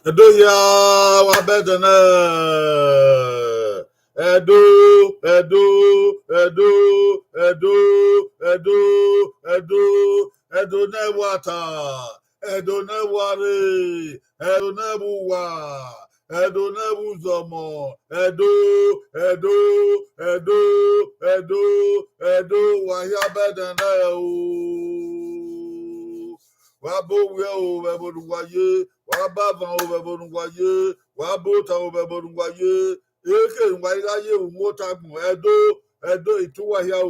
Edo ya wabedana. Edo, Edo, Edo, Edo, Edo, Edo, Edo Newata, Edo Newari, Edo Nebuwa, Edo Nebuzomo, Edo, Edo, Edo, Edo, Edo, Wayabedana. Wabo o webonuwaye, wabava o webonuwaye, wabota o webonuwaye, eke nwailaye umotagun edo ituwahia o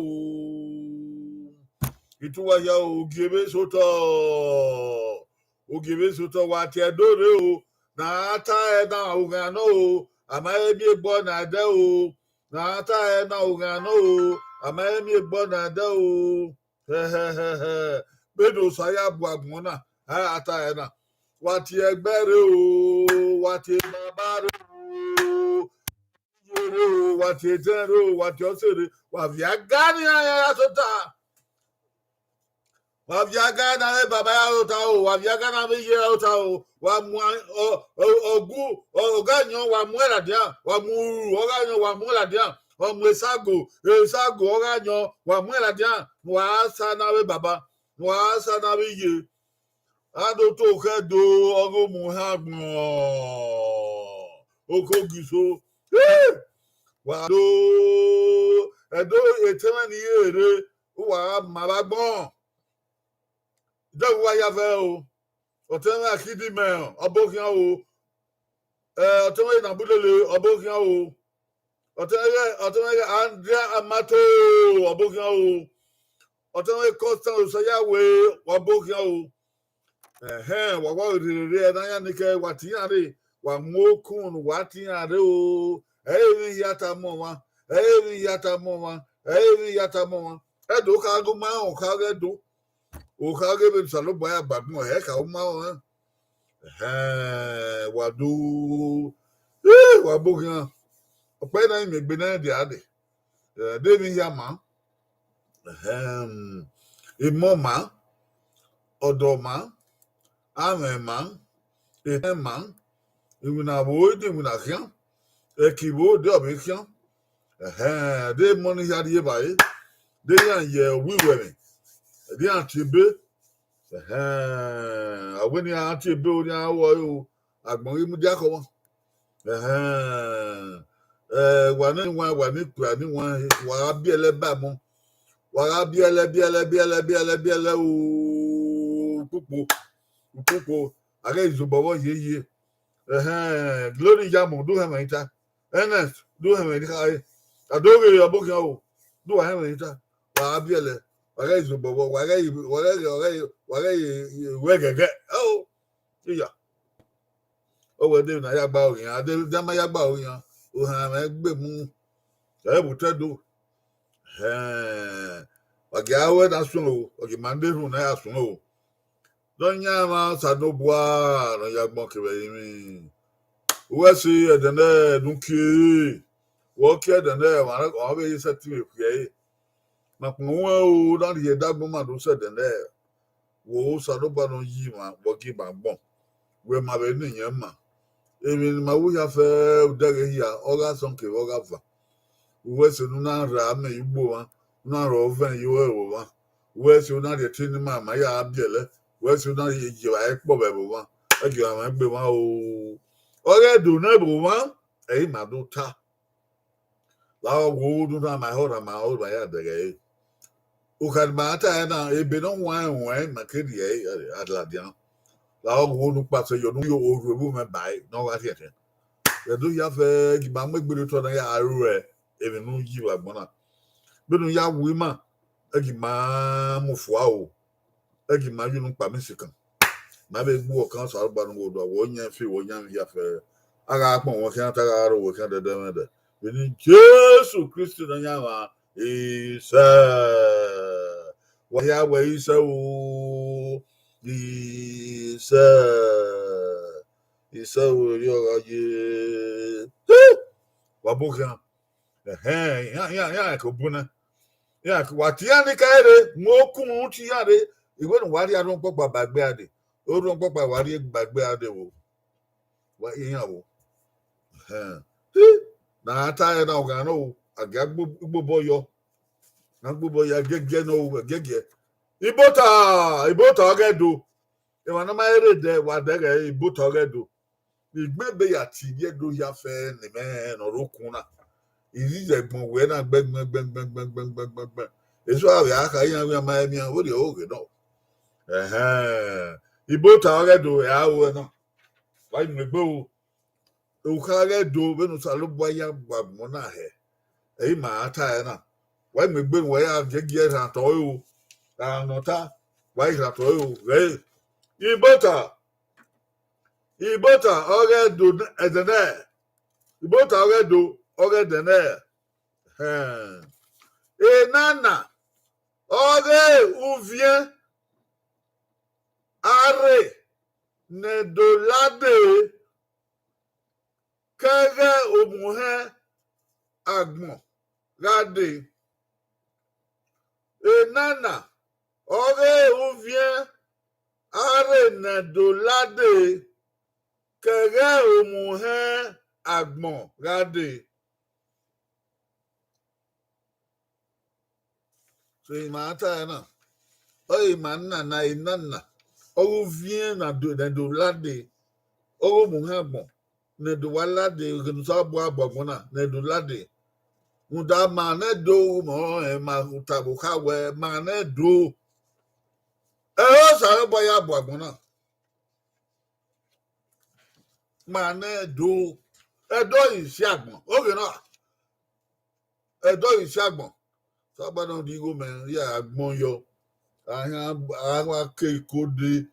ogebe soto wati edo re o na ata na ugano o amaye bi egbo na ade o na ata na ugano o amaye mi egbo na ade o he bedo saya bu agbona ha ata na wati egbere o wati babare o yere o wati etere o wati osere wa viagani ya sota wa viagana le baba ya ota o wa viagana me ye ota o wa mu ogu oganyo wa mu era dia wa mu oganyo wa mu era dia o mu esago oganyo wa mu era dia wa sa na we baba wa sa na we ye ado to kedo ogo mu ha gbon okogiso wa do edo etema ni ere wa mabagbon ido wa ya fe o otema akidi me obokian o otema na budele obokian o otema Andrea Amato obokian o otema Constant Osayawe obokian o wàwá òrìrì náà nìkẹ wàtíyàrá wà mọ́kùn wàtíyàrá o ẹ̀rí yàtà mọ́ wọn ẹ̀dùn kágó máa ń kágé dùn òkágé bẹ́ẹ̀ sàlùbọ̀ ẹ̀ bàgbọ́n ẹ̀ káwọ́ máa wọn wàdú wà bókìá ọ̀pẹ́ náà ìmẹ̀gbẹ́ náà dì àdì ẹ̀ẹ́dẹ́mi yà má ìmọ̀ má ọ̀dọ̀ má amema etema iwina bo de wina kian ekibo de obikian de money ya die bae de yan ye wiwere de yan tibe aweni yan tibe o ni awo yo agbon imu dia ko won wa ni kura ni won wa bi ele ba mo wa bi ele o pupo aga izubowo yeye glory jamu do hema ita Ernest do hema ita adoge abokan o do hema ita wa abiele aga izubowo wa wegege o iya o we de na ya gba orin ade dama ya gba orin o han me gbe mu e butedo wage awe na sun o oge mande ru na ya sun o Donya ma sanobua no yagbon kebeyimi. Uwesi edene dunki. Woki edene wa be yisati efuye. Makunwa o na ye dagbo ma do se dene. Wo sanobua no yi ma woki bagbon. We ma be ni yen ma. Emi ma wu ya fe udege ya oga sonke oga fa. Uwesi nu na ra me igbo wa. Na ro ven yiwe wo wa. Uwesi na de tini ma ya abiele. Wọ́n sì náà yẹ ìjìwà ẹ̀ pọ̀ bẹ̀ bò wọ́n ẹ̀jẹ̀ àwọn ẹgbẹ́ wọn o ọ̀rẹ́ dùn náà bò wọ́n ẹ̀yìn màá dún ta láwọn wo dún náà máa hó ra yà dẹ̀gẹ̀ yìí òkàdì máa tà ẹ̀ náà ebi náà wọ́n ẹ̀wọ̀n ẹ̀ màkéde ẹ̀ àdìlàdìyàn láwọn wo dún pàṣẹ yọ̀ dún yóò oru ewu mẹ́ báyìí náà wá sí ẹ̀tẹ̀ ẹ̀dún yà fẹ́ ìgbà mẹ́gbẹ̀rẹ̀ tó náà yà arú rẹ̀ èmi nù yí wà gbọ́n náà bí nù yà wí mà ẹ̀jẹ̀ máa mú fùá o egi maju no pa mesikan na be gbu okan so arba no do wo nya fi ya fe aga apon wo kan ta ro wo kan de be ni Jesus Christ na nya wa isa wa ya wa isa o isa o yo ga je wa bukan ya ko buna ya ko watia ni kaire mo kun ti ya re ìwé nu wari arun pọpọ gbàgbé adé orun pọpọ wari gbàgbé adé wo wa yen na ata na oga no aga gbogbo yo na gbogbo ya gege no gege ibota ogedo e wa na ma ere de wa de ge ibota ogedo igbebe ya ti ye do ya fe ni me no rokun na iri je gbon we na gbegbe eso ave aka yan we ma emi o de oge no ibota ogedo ya wo no wa mi gbo o kage do benu salu boya gbagmo na he e ma ata na wa me gbe wo ya gege ra to yo na nota wa ra to yo re ibota oge do edene ibota oge do oge dene nana oge uvien are ne dolade kege omuhe agbon gade nana oge uvien are ne dolade kege omuhe agbon gade so imata na o imanna na inanna ogo vien na dolade ogo muhe agbon ne do walade gnusa bo agbon na ne dolade muda mane do mo e ma utabu kawe mane do o sa bo ya bo agbon na mane do edo isi agbon oge na edo isi agbon so gba no di go men ya agbon yo awa ke ikode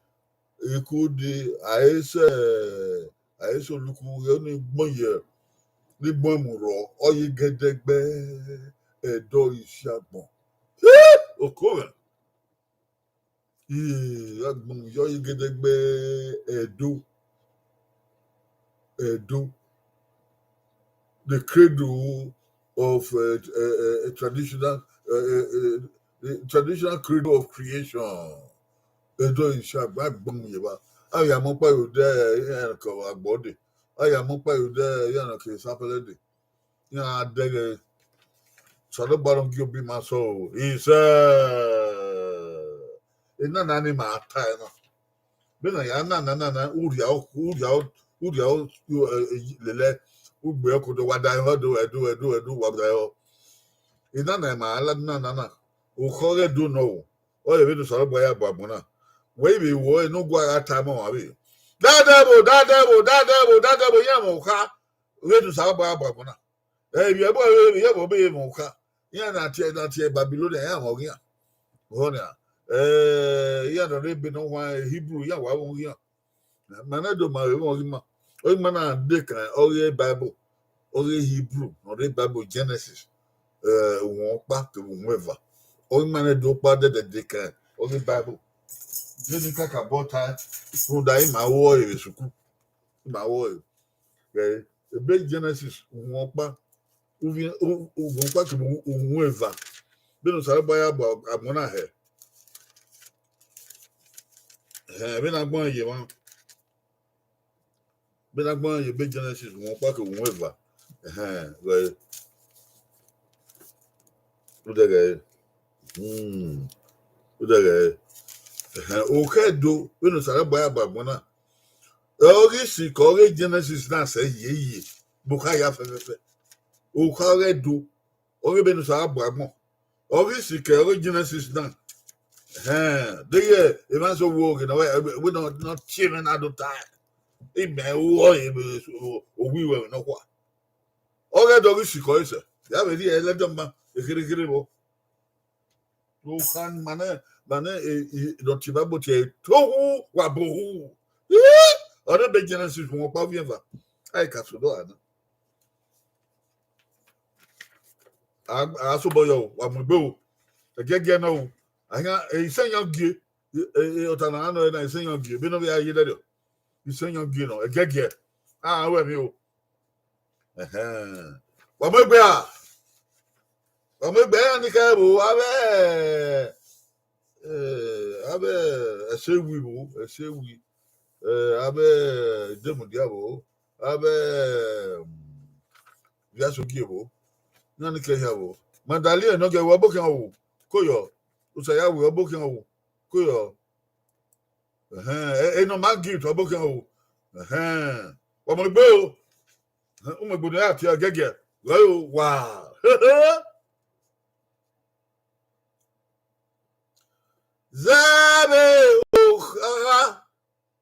aise oluku yo ni gbon ye ni gbon mu ro oyi gedegbe edo isi agbon okore agbon yo yi gedegbe edo the cradle of a traditional the traditional cradle of creation edo isi agbon ye ba aya mo pa yo de ko agbode aya mo pa yo de yana ke sapelede ya de so baron gi obi ma so is ina na ni ma ta na be na ya na uria lele ugbe ko do wada ho do edu wada ho ina na ma ala na o khore do no o le be do so boya babu na we be wo enu gwa ata ma wa be dadabo ya mo ka we do so boya babu na ye bo be mo ka ya na tie Babylonia ya mo ya ho na ya no be no wa Hebrew ya wa wo ya mana do ma we mo ma o ma na de kan o ye Bible o ye Hebrew no the Bible Genesis won pa ke won eva o ma na do pa de kan o the Bible je ni kaka bota fun da ma wo e suku ma wo e be Genesis won pa won pa ke won eva be no sare boya amona he be na gbon ye won be na gbon ye be Genesis won pa ke won eva we udege o kedo we no sare boya agbon na ori si ko ori Genesis na se ye buka ya fefe o ka redo ori be no sare agbon ori si ke ori Genesis na de ye e ma so wo ke na we not children at the time e me wo e o wi we no kwa ori do ori si ko ise ya be di ele do ma ekere bo o kan mane do ti ba bo ti to wa bo ore be Genesis won pa bien va ai ka so do ana aso boyo wa mo gbe o gege na o anya isenyan gie otana ano na isenyan gie bi no be ayi de isenyan gie no gege we mi o wa mo gbe ani ka bo abe esewi abe demu diabo abe ya sogiebo na ni ke ya wo mandalie no ge wo bokan wo koyo usaya wo bokan wo koyo no magi to bokan wo o mo gbe o mo gbodo ya ti agege yo wa zabe okha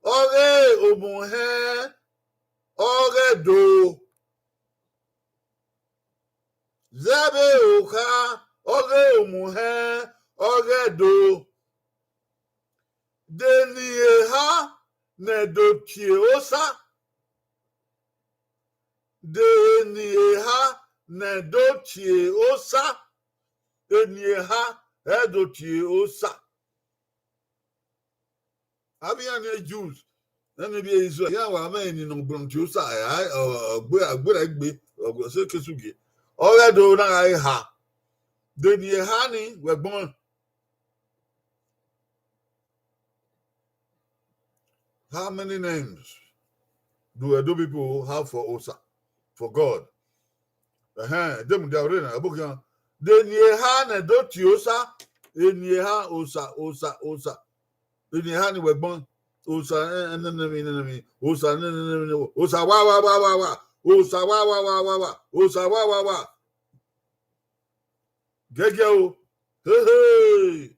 ore omuhe ore do zabe okha ore omuhe ore do denie ha ne do tie osa denie ha ne do tie osa denie ha e do tie osa abiyan ne Jews nani bi Israel ya wa ma ni no gbon tie osa agbe se kesuge ore do na ai ha denie ha ni wegbon. How many names do Edo people have for Osa, for God? Dem dia rena abukan. De nieha na do ti Osa, nieha Osa. De nieha ni wegbon Osa enenemi. Osa enenemi. Osa wa. Osa wa. Osa wa. Gege o. Hey.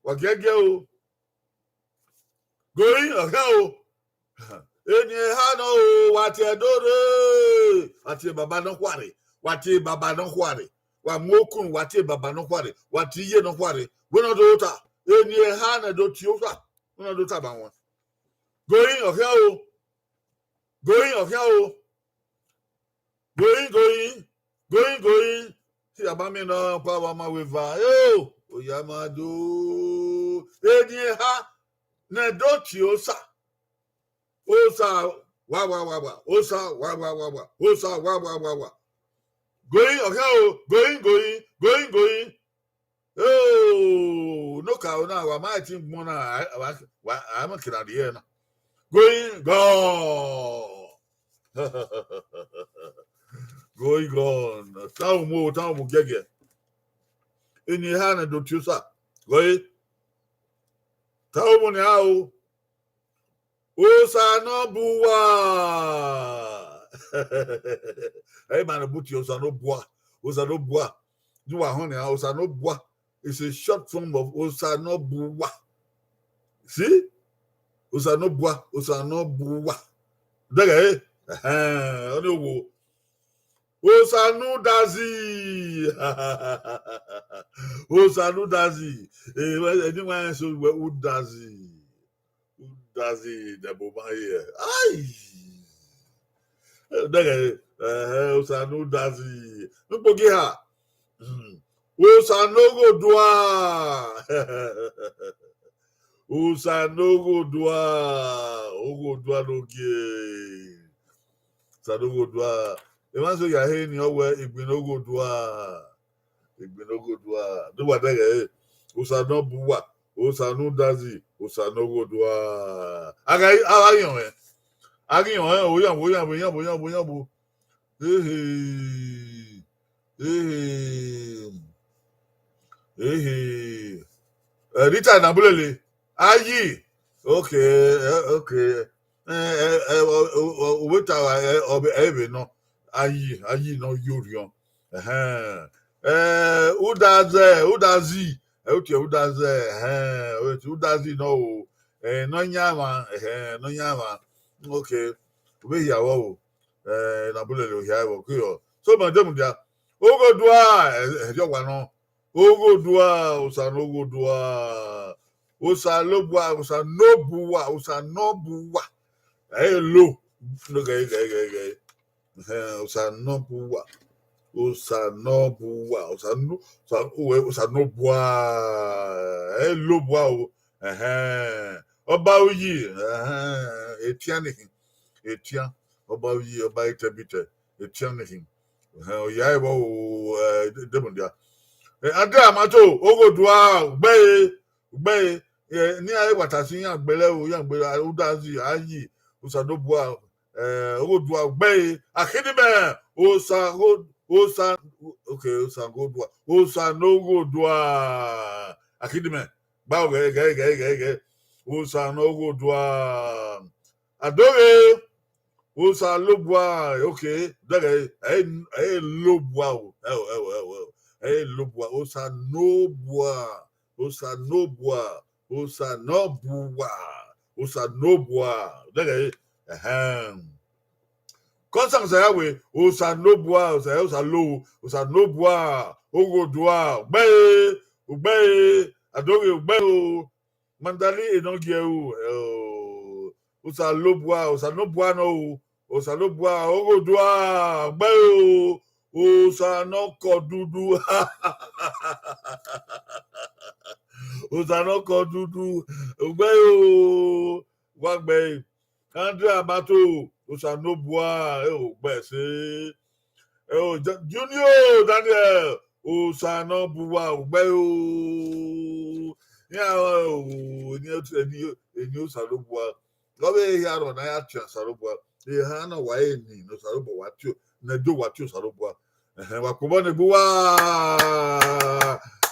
Wa gege o. Going o. Enye ha no wati adore wati baba no kware wati baba no kware wa mokun wati baba no kware wati ye no kware wono do ta enye ha na do tiofa wono do ta ba won going o going ti abami no pa wa ma weva yo oyamado enye ha na do tiosa Osa wa. Osa wa. Osa wa. Going going. Oh, no ka na wa ma ti mo na wa am kira de na. Going go. Going gone. Tawo mo gege. Eni ha na do tusa. Going. Tawo mo ni ha o. Osa no buwa. Hey man, buti osa no buwa. You are honey, osa no buwa. It's a short form of osa no buwa. See? Osa no buwa. Daga oni wo. Osa no dazi. Osa no dazi. Anyone so we dazi. Dazi the boba here. Ay. Daga osa no dazi. No pogi ha. Osa no go dua. Osa no go dua. Ogo dua no ge. Sa no go dua. E man so ya he ni owe igbin no go dua. Do what daga osa no buwa. Osa no dazi. Osa no go dua. Agayon oyan. Rita na bulele. Ayi. Okay. Weta obe ebe no. Ayi no yorion. Udazi. Udazi no. No nyama. Okay. We here wo. Na bulele here wo kuyo. So madam dia. Ogo dua ejo no. Ogo dua, osa no go dua. Osa no buwa. Hello. No gay. Osa no buwa. Osa no bua. Hello bua o. Oba oyi. Etian. Oba oyi, oba itebite. Etian nehin. Oya wo demundia. Ade amato ogo dua gbe ni aye watasi yan gbele o yan gbele udazi ayi usadobua Rodwa Bay, Akidime, Osa, okay, Osa Godwa, Osa no Godwa, Akidime, Bow, gay, Osa no Godwa, Adore, Osa Lobwa, okay, Dagay, Lobwa, Lobwa, Osa Nobwa, Osa Nobwa, Osa Nobwa, Osa Nobwa, Dagay, Constant Sayawe, Osa Nobwa, Osa Low, Osa Nobwa, Ogodwa, Ubay, Adore Ubay, Mandali Enogeu, Osa Lobwa, Osa Nobwa no, Osa Lobwa, Ogodwa, Ubay, Osa Noko Dudu, Osa Noko Dudu, Ubay, Wagbay, Andrea Mato, Osa Nobwa, Besse, Junior Daniel, Osa Nobwa, Ubay, any Salubwa. Love here on Ayacha Salubwa, the Hana Waini, no Saluba, what you, Nado, what you Salubwa, Wakubane Bua,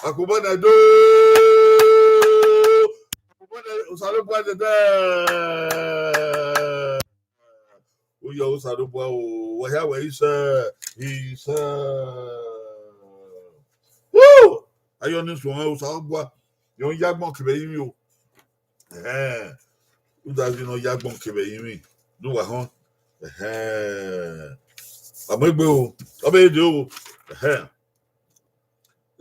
Akubane do, Salubwa the there. Uyo Salubwa, where he's woo! I on this one, Salubwa, you young monkey, you. Who does Yagbon Kebe? Do a hon? A mego, obey do.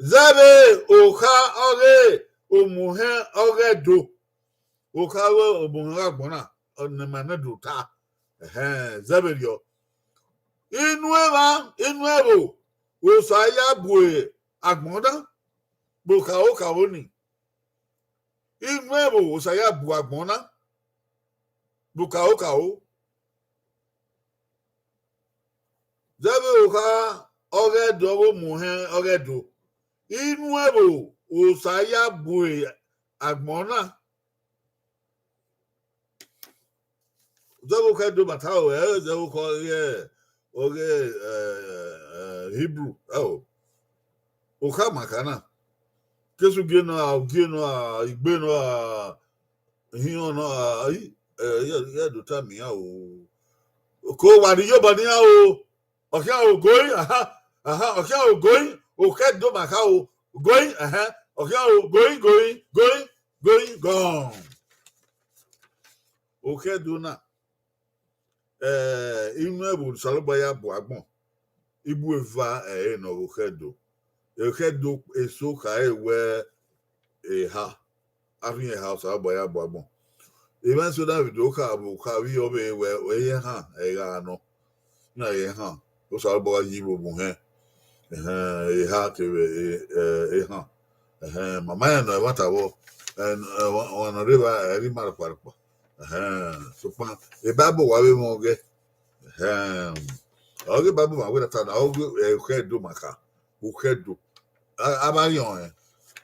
Zabe, Oka, Ore, Omuhe, Ore do. Okawa, Omunabona, on the Manaduta. Zabelio. In Nuevo, Osaya Bue, Agmonda, Boka Oka Oni. In Nuevo, Osaya Buagmona. Bukao, Zabe Oka, Oredo, Muhen, Oredo. Inuebo, Osaya Bue, Agmona. Zabuka do Matao, Zabuka, Hebrew. Oh, Oka Makana. Kesugena, Gena, Igbeno, Hiona, do tell me how. Ko wadi yo bani how. Okay, I'm going. Okay, I'm going. Okay, do my how. Going. Okay, I'm going. Gone. Okay, do na. Inu ebu salobaya bu agbon. Ibu eva no okay do. Okay do eso ka ewe ha. Having a house salobaya bu agbon. Even so that video ka we obe we ha no na ye ha o so bo yi bo bu he ha ke ha mama no wata wo and on river ri mar parpa so pa e babo wa we mo ge oge babo ma we ta na oge e do maka o do abarion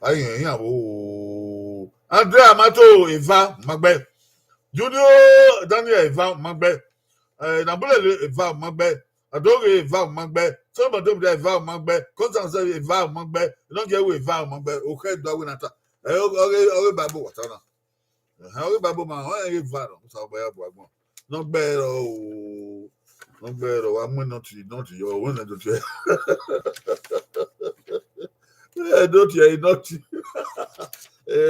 ayin ya wo Andrea Mato Eva Magbe Junior Daniel Eva Magbe, Nabule Eva Magbe, Adore Eva Magbe, some of them Eva Magbe, Constance Eva Magbe, don't get with Eva Magbe, okay, Dawinata. Okay, Babu Watana. How Babu Man, Eva, Sabaya Babu. Not bad, not bad, I'm not your one. Don't you, not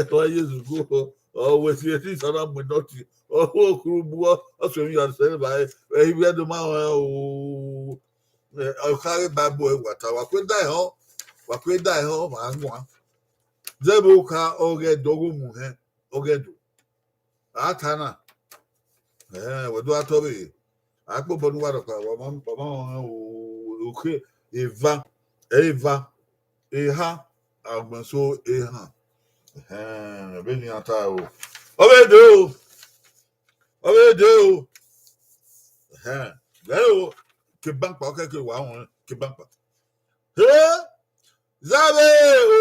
why you go. Always, yes, it's around with not. Oh, Kurubua, that's when you are saying by he had the man. I'll carry bad boy. What I could die home. What could die home? And one. Zebuka, Oge, Dogumu, Ogedu. Atana. What do I tell you? I put on water. Okay, Eva, Eha, I'm so Eha. Beni atao. Obedo. Leo ke bank pa ke wa won ke bank pa. Zabe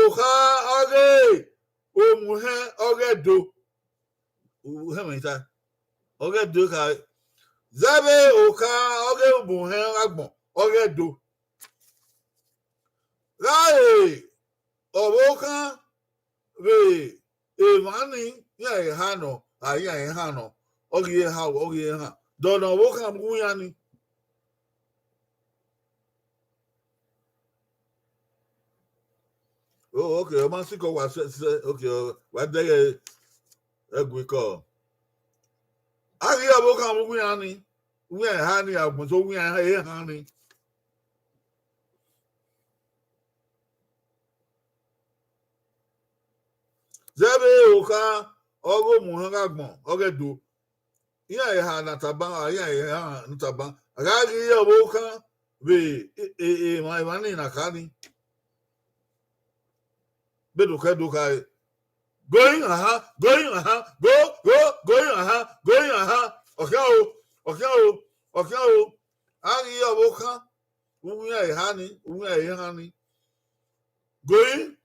oha oge omuhe ogedo. Uhe meta. Ogedo ka Zabe oka oge buhen agbon oge do. Rai obokan we emani ya ha no aya ha no oge ha don obokan mu ya ni. Oh, okay. Man, see, go was okay. What they we call. I hear about we honey. We are honey. I was so we are here, honey. Zabe oka ogo muhanga oge do. Yeah, ha nataba. Yeah, nataba. Agagi ya oka we my money na kani. Bedo kai. Going going going okay. Agi ya oka. We are honey. Going.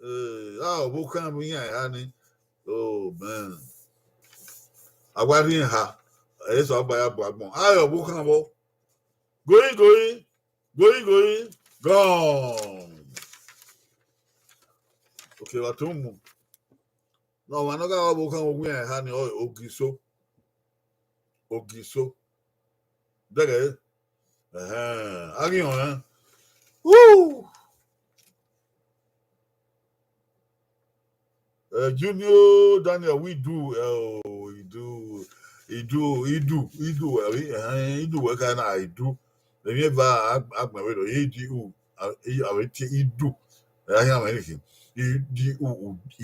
Oh, what can we honey? Oh man, I want in her. It's all by a blackbone. I walk on going, gone. Okay, what to move? No, I'm not going to walk on we honey or Ogiso. There, again, woo. Junior Daniel, we do. Oh, he do. He do what kind I do. The never ask my way. He do. He do. I am anything. He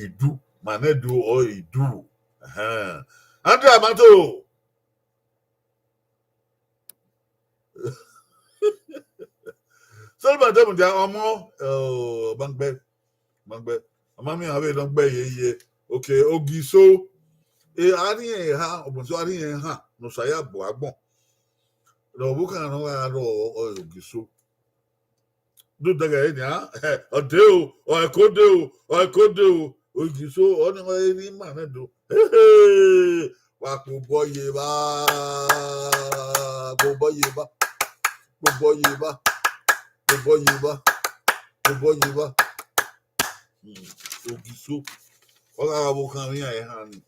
do. Man, do or he do. Andre Amato. So, madam, there are more. Oh, Bank. Amami have don't be ye. Okay, Ogiso. Ari ha, obunso ari ha. No saya bo agbon. No buka no aro Ogiso. Do daga nya. Odeo, o ekodeo. Ogiso oni o eri ma na do. Wa ko boye ba. Go boye ba. Ogiso. Oga buka mi ai ha ni.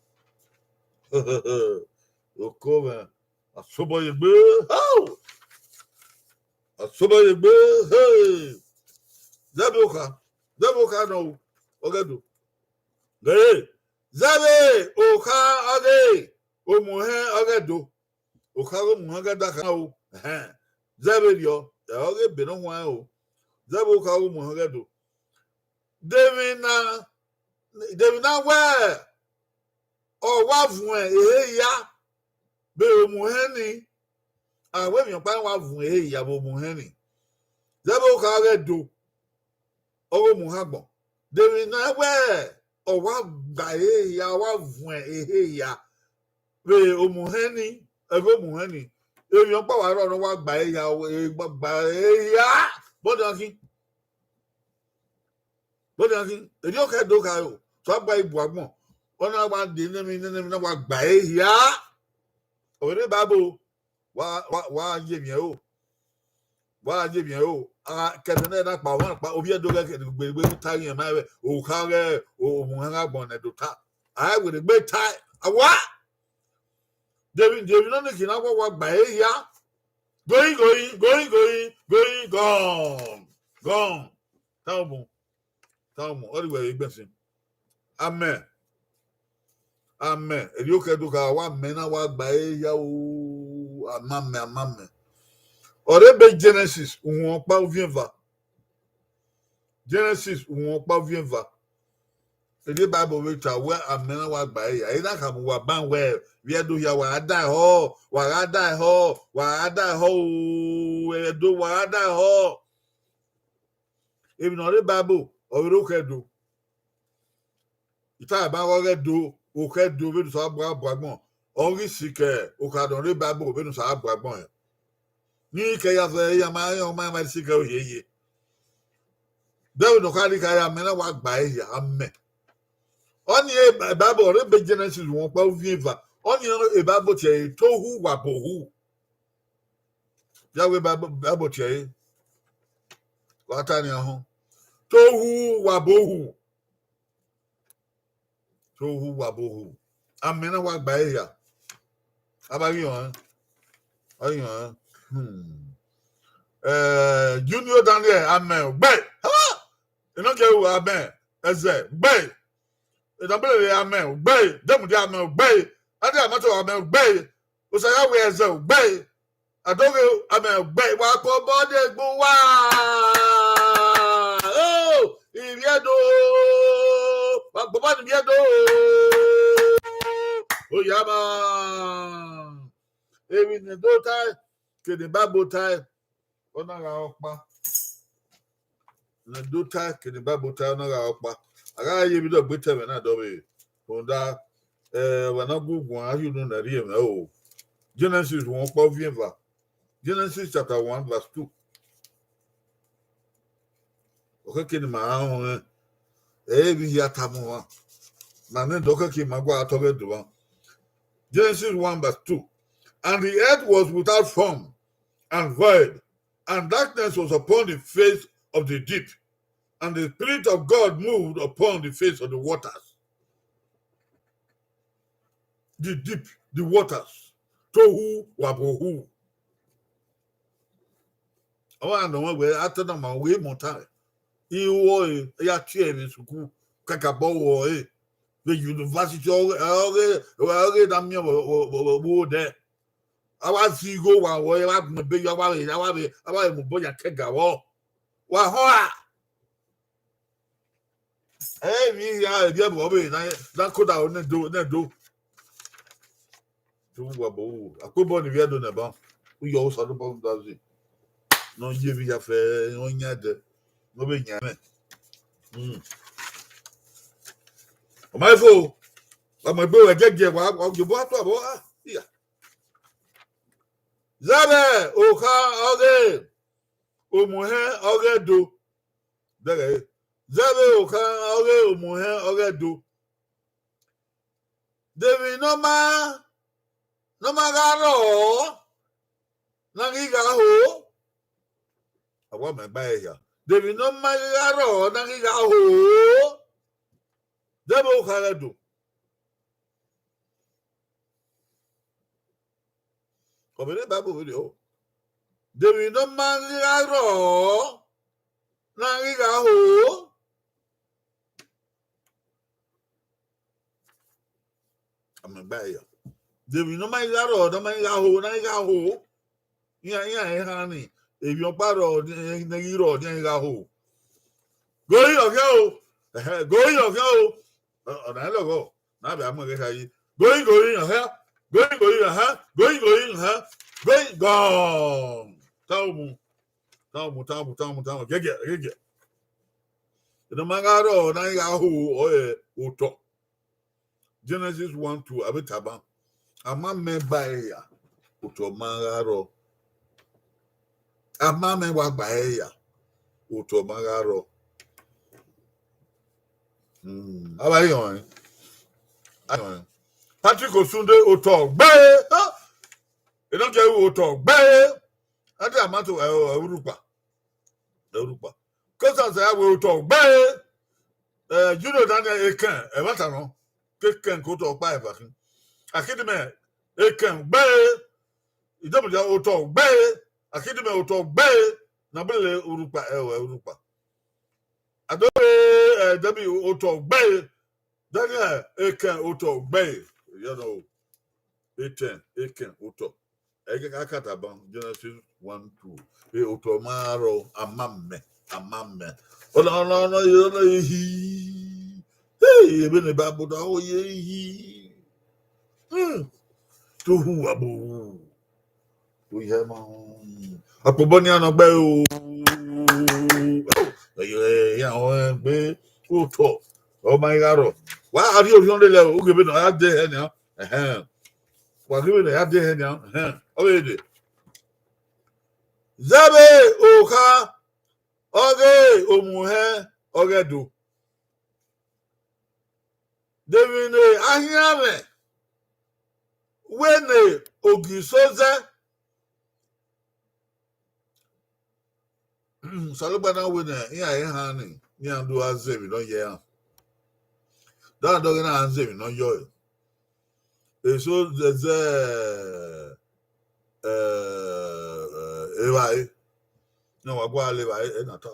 Okova. Asobo yegbe. Oh! Asobo yegbe. Hey! Zabe oka no. Ogedo. Hey! Zabe oka age. Omuhe ogedo. Oka omuhe gada ka o. Zabe yo. Oge be no hwan o. Zabe oka omuhe ogedo. Devina where? Or wavun ya be omuheni we mi pa wavun ya bo omuheni zebo ka re do o muhagbon de mi na we o wa gba ya wavun ya be omuheni go omuheni e mi pa wa ro wa gba ya bodan e di o ka do ka o so gba ibu agbon ona wa de nemi na wa gba ya ore babo wa ye bien o kedene na pa won pa obi edo ke gbegbe ta yen ma we o ka re o mu han agbon na do ta ai we gbe ta wa David no ni kina wa gba ya going gone Tamo all the way igbesin amen eri o ke do ka wa mena wa gba ya o amame ore be Genesis won pa vient va the Bible we tell where amena wa gba ya ina ka mu wa ban we we do ya wa die ho we do wa die ho even on the Bible o ke do ita ba wa do o ke do be so agbon ori sike o ka don the Bible be so agbon ni ke ya fe ya ma sike o yeye David no kari ka ya mena wa gba ya amen On ye Bible, rebe Genesis won pa viva. On ye Bible che tohu wabohu. Yahweh Bible che watani ho. Tohu wabohu. Tohu wabohu. Amena wa gba ya. Abari yon. Ayan. Junior Daniel, amen. Bay. Ha! You don't get who amen. Eze. Bay. You don't believe amen. Bay. Dem dey amen. Bay. Ade amato amen. Bay. Usaya we Eze. Bay. Adoge amen. Bay. Wa ko bode gbo wa. Oh, ibiedo. Wa gbo ba ibiedo. Oh yama. Ewi ne do tai ke the Bible tai ona ga okpa. Na do tai ke the Bible tai ona ga okpa. Aga ye bi do gbete me na do be. Onda wana gugu ayu no na rie me o. Genesis 1 pa viva. Genesis chapter 1 verse 2. O ke ni ma ho bi ya tamu. Na ne do ke magwa atobe do. Genesis 1 verse 2. And the earth was without form and void, and darkness was upon the face of the deep, and the Spirit of God moved upon the face of the waters. The deep, the waters. Tohu wabohu. I want to know where after the man we monta. Iwo ya tie mi suku kakabo the university all that me wo there. I was see go one way, I was be your way, I was boy a kegawo. Wa hoa. Hey, me ya, dear Bobby, that could I only do. To wabo. I could born if you don't about. We also about does it. No, give you a fair, no, yet. No, be yaman. My fool. But my boy, I get you what you bought about. Yeah. Zabe oka oge omuhe oge do dere zabe oka oge omuhe oge do devi no ma garo na giga ho awa me ba ya devi no ma garo na giga ho zabe oka do Obere Bible video. Devi no mangaro nangiga ho. Amabaya. Devi no mangaro nangiga ho. Ya hani. If you paro nangiro nangiga ho. Going of yo. Going of yo. Na logo. Na be amoge kai. Going Going gone. Tamu. Gege. The mangaro na ya hu uto. Genesis 1:2 abitaba. Ama me baeya uto mangaro. Ama me wa baeya uto mangaro. Abayon. Patrick Osunde uto bae. You don't get uto bae. Ade amato Europa. Cause I will talk bae. Juno Daniel Ekan, a matter no. Ken go to buy back. Akidime Ekan bae. You don't talk bae. Akidime talk bae. Nabele Europa. Adobe W talk bae. Daniel Ekan talk bae. You know, Ekan talk. Akataban Genesis 1:2. Otomaro amame. No, you know he. Hey, even the Bible, oh ye. To who abu? We have a Pobonia no bell. Yeah, be talk. Oh my God. Why are you on the level? Give it a day now. Well, give it a day now. Oh, it is. Zabe oka oge omuhe oge do. Devine ahiame wene ogisoze salubana wene iya ehani ni andu azebi no ye an da do na azebi no yo eso ze ebai no wagwa le bai enata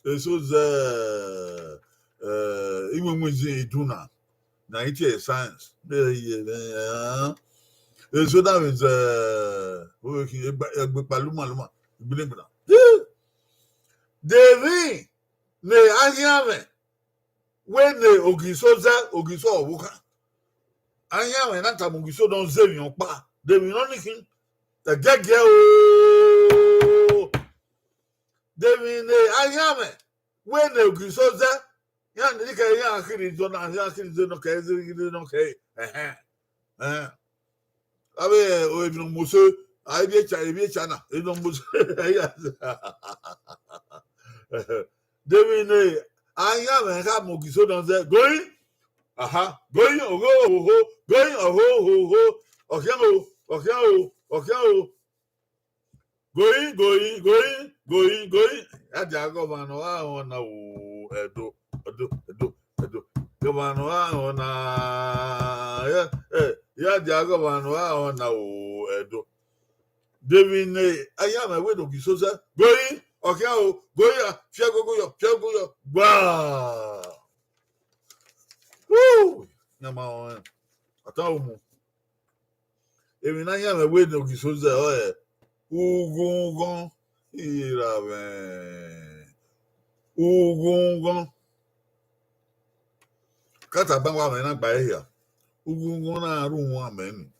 eso ze iwe mwezi iduna na ite science eso that is egbe paluma igbilebina devi ne ahiame wene ogiso owuka ahiame na ta ogiso don zerion pa devi no nikin gege o devi ne ahiame wene ogiso za ya ni ka ya akiri zo na ya akiri zo no ka eziri no ka abe o ebi no muso ai bi cha na e no muso devi ne ahiame ka mogiso don ze going going going going aja governor ahụ na edo governor ahụ na ya aja governor ahụ na edo devi ne ahiame we do gisoza going going fiagogo gba woo nyama atawu ebi na ahiame we do gisoza ugungun irabe ugungun kata bangwa me na gba ehia ugungun na aru won ameni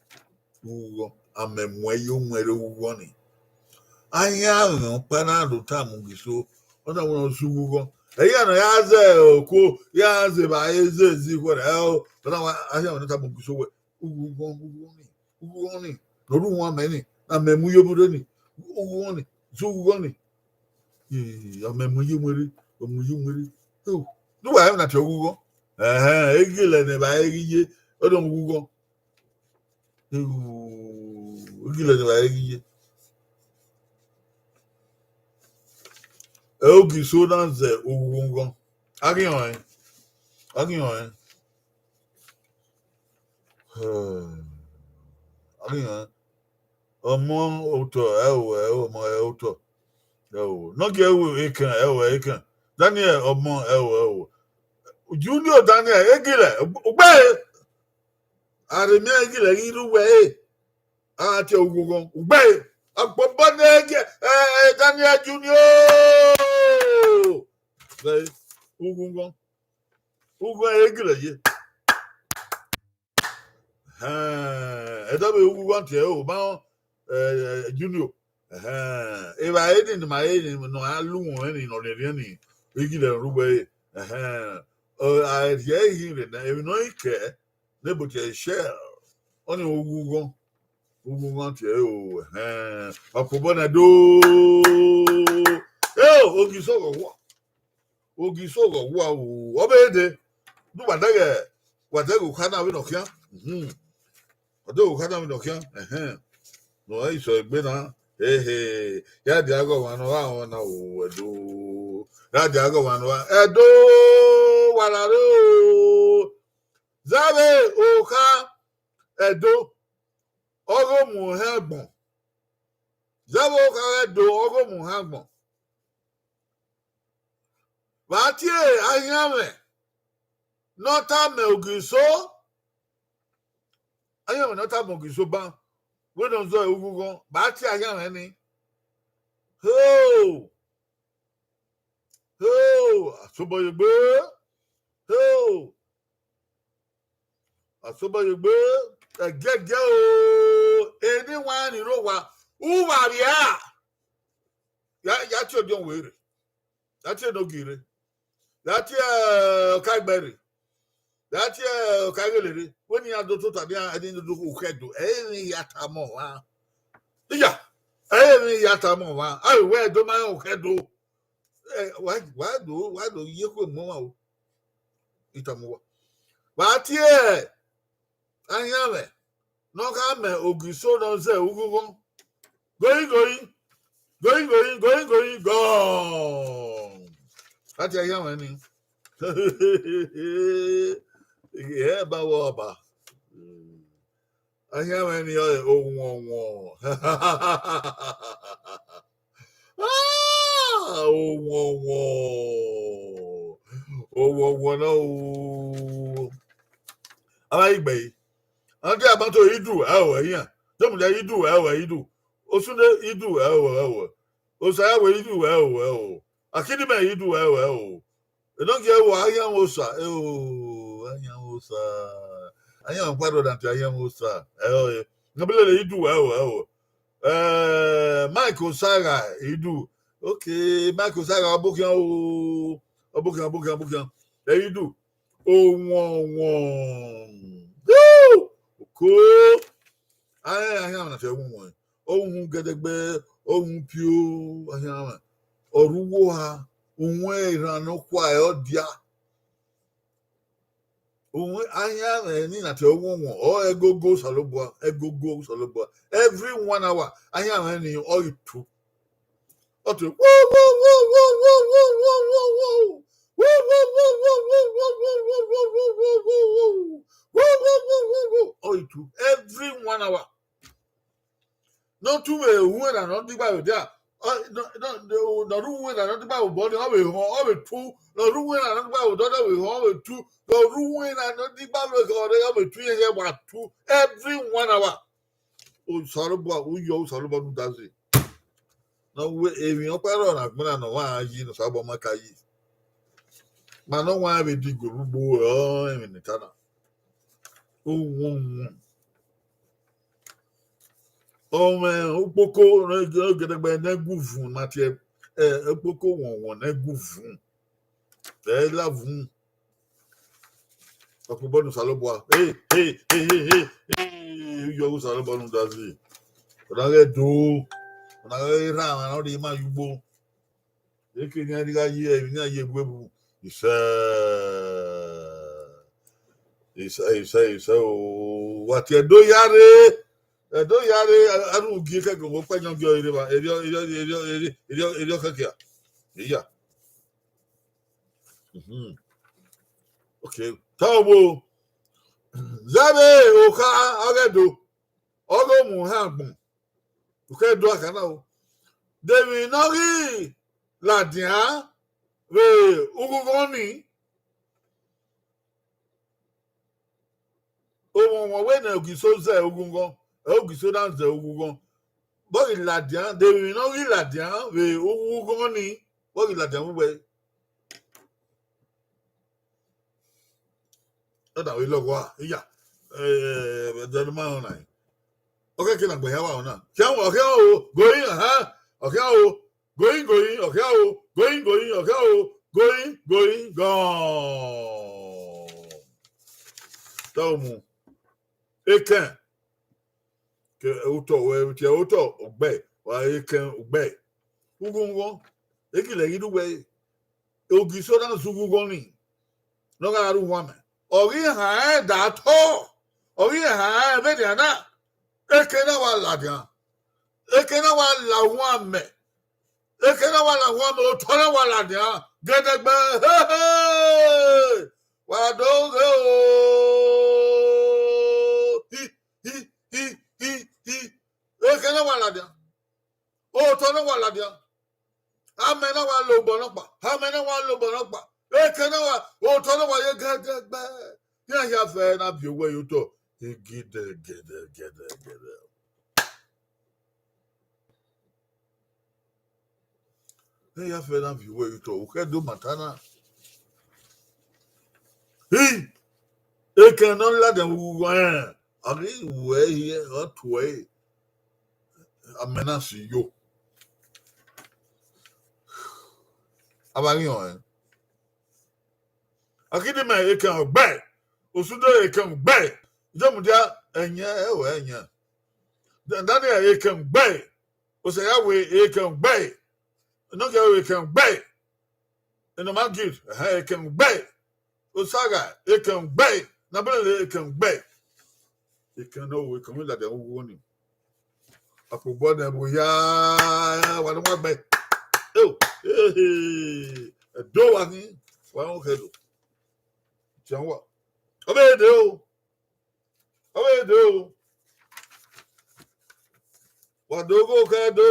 ugungun amemwe yo nwere ugungun ni anya no panado tamu giso ona won su ugungun eya no ya ze oku ya ze ba eze zi kwere ona anya no tamu giso we ugungun ni no ru won ameni amemu yo budo ni ugungun ni zugugoni amemu nwere omuyu no wa na te ogugo egile ne ba egiye odo ogugo egile ne ba egiye ogi so dan ze ogugo agiyan agiyan ọmọ oto ọmọ oto no ge ekan Daniel ọmọ Junior Daniel egile ugbe aremi egile iruwe ati ogugun ugbe agbobo nege Daniel Junior ugun egile ye edabe ugun ti o ba Junior eba edi ni ma edi no alu won ni no le ni egile rugbe I hear him na e no ike ne bo ti share oni ugun ti o akobo na do ogisogo wa o obede du badage wadego kana we no kian wadego kana we no kian no ai so egbe na ya di ago wanu ahun na o edo ya di ago wanu edo walaro zabe oka edo ogo mu hegbon zabe oka edo ogo mu hegbon bati ayame nota me ogiso ayame nota me ogiso ba we don zo ugugun bati ayame ni asoboyegbe gege o eni wa ni ro wa uwa bia ya ti odion were ya ti no gire ya ti kagbere ya ti kagelere woni ado to tabi adi no do ko kedo eni yata mo wa iya eni yata mo wa ai we do ma o kedo wa do ye ko mo wa o itamu wa Batie anyame no ka me ogiso no se ugugun going go ati anyame ni yeah ba wo ba anyame ni ohun ohun no abaigbe ante abato idu yan tomu ja idu osunde idu osaya we idu akidi me idu e don't get wa yan osa yan osa ayan kwado dan ti ayan osa ngabele idu Michael Saga idu okay Michael Saga obukan idu won cool ayan na fe won ohun gedegbe ohun pio ayan oruwo ha ohun iranu kwa e odia ohun ayan ni na te won o egogo salobo every 1 hour ayan ni o itu o to oh, itu every 1 hour. No two way who and not the Bible there. The room and not the Bible body, always two. The room and not the Bible daughter, always two. The room and not the Bible, always 2 years, about 2 every 1 hour. Oh, sorry about who you sorry about who does it. No way, if you're on a man, no one, you know, Sabamakai. Man, no one will dig good boy, oh, in the tunnel. Oh man, upoko na gedegbe na guvu matie upoko won na guvu la vun apobo no salobo hey yo salobo no dazi na ge do na ge ra na odi ma yubo eke ni adiga ye buebu isa what you do yare do yare anu gi ka go pa nyon gyo ire ba ere ka yeah okay tawo zabe oka agedo ogo mu ha gbun oka do akana o dewi nori ladia we ugugoni o mo we na ogiso ze ogungo ogiso dan ze ogungo bo ladia dewi nori ladia we ugugoni bo ladia we oda we logo iya the man online okay kina gbe yawa ona kian okay o going okay o going okay o going okay o going gone tomu eken ke uto we ti uto ogbe wa eken ogbe ugungo ekile yidu we ogiso dan sugugo ni no ga ru wa me ori ha da to ori ha be dia na ekena wa ladian ekena wa la wa me ekena wa la wa me o tore wa ladian gedegbe wa do go ekena wa ladian o tore wa ladian amena wa lo bonopa ekena wa o tore wa ye gedegbe ya fe na bi owo yuto gede ya fe na bi owo yuto o ke do matana ekena la de wo ari we here otwe amena si yo abani o akidi ma eken ogbe osudo eken ogbe jomudia enye ewe enye dani eken ogbe osaya we eken ogbe no ge we eken ogbe no ma gid eken ogbe osaga eken ogbe na bele kan gbe ikan no we kan la de wo ni apobo na bo ya wa no gbe oh do wa ni wa o kedo janwa obe de o wa dogo kedo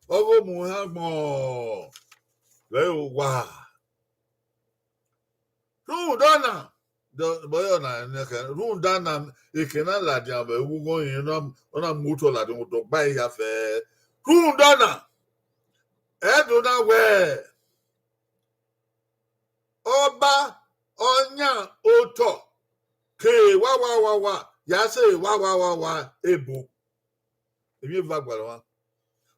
ogo mu ha gbon le o wa Rundana the boy na neka rundana ikena la dia ba wugo yin na ona moto la de to gba ya fe rundana eduna we oba onya oto ke wa ya se wa ebu emi va gbara wa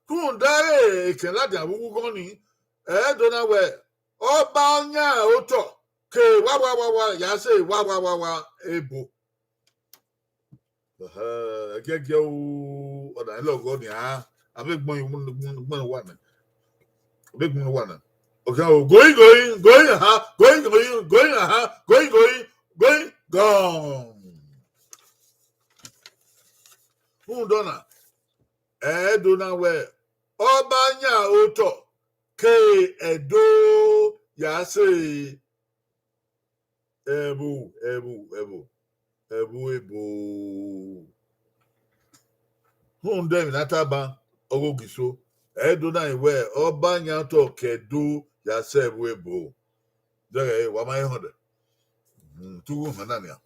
rundare ikena dia wugo ni eduna we oba onya oto ke wa ya say wa ebo gege o oda logo ni abegbon gbon wa na abegbon wa na okay o going gone who dona dona we obanya oto ke edo ya say ebu hunde nataba ogogiso edona iwe obanya to kedu ya sebu ebu dere wa mai honde tu manania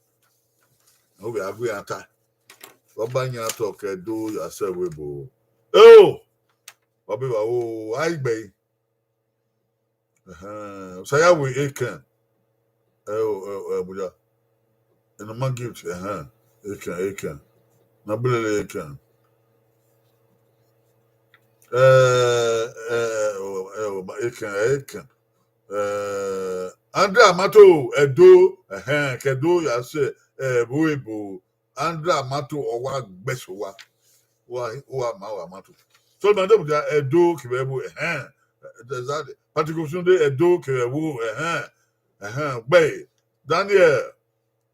obi agu ata obanya to kedu ya sebu ebu oh obi wa o aigbe saya we eken buja eno man gift eken na bulele eken eken Andra Mato Edo Kedo ya se ebo Andra Mato owa gbesowa wa ma wa Mato so na dem dia Edo kibebo that particular de Edo kibebo gbe Daniel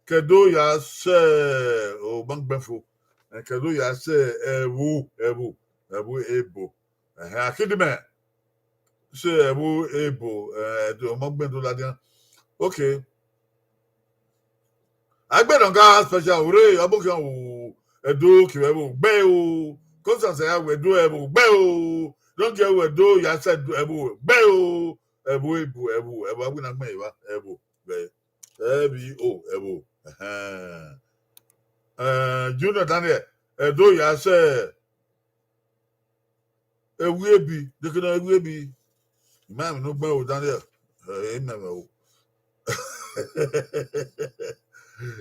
Kedo ya se o bank befo Kedo ya se ebo akidime se ebo do mogben la dia okay agbedonga special ore abokan o edo kiwebo gbe o constance ya we do ebo gbe o don't get we do ya said ebo gbe o ebo agbena gbe iwa ebo gbe ebo junior Daniel edo ya se ewu ebi dekena ewu ebi imam no gbe o Daniel imam o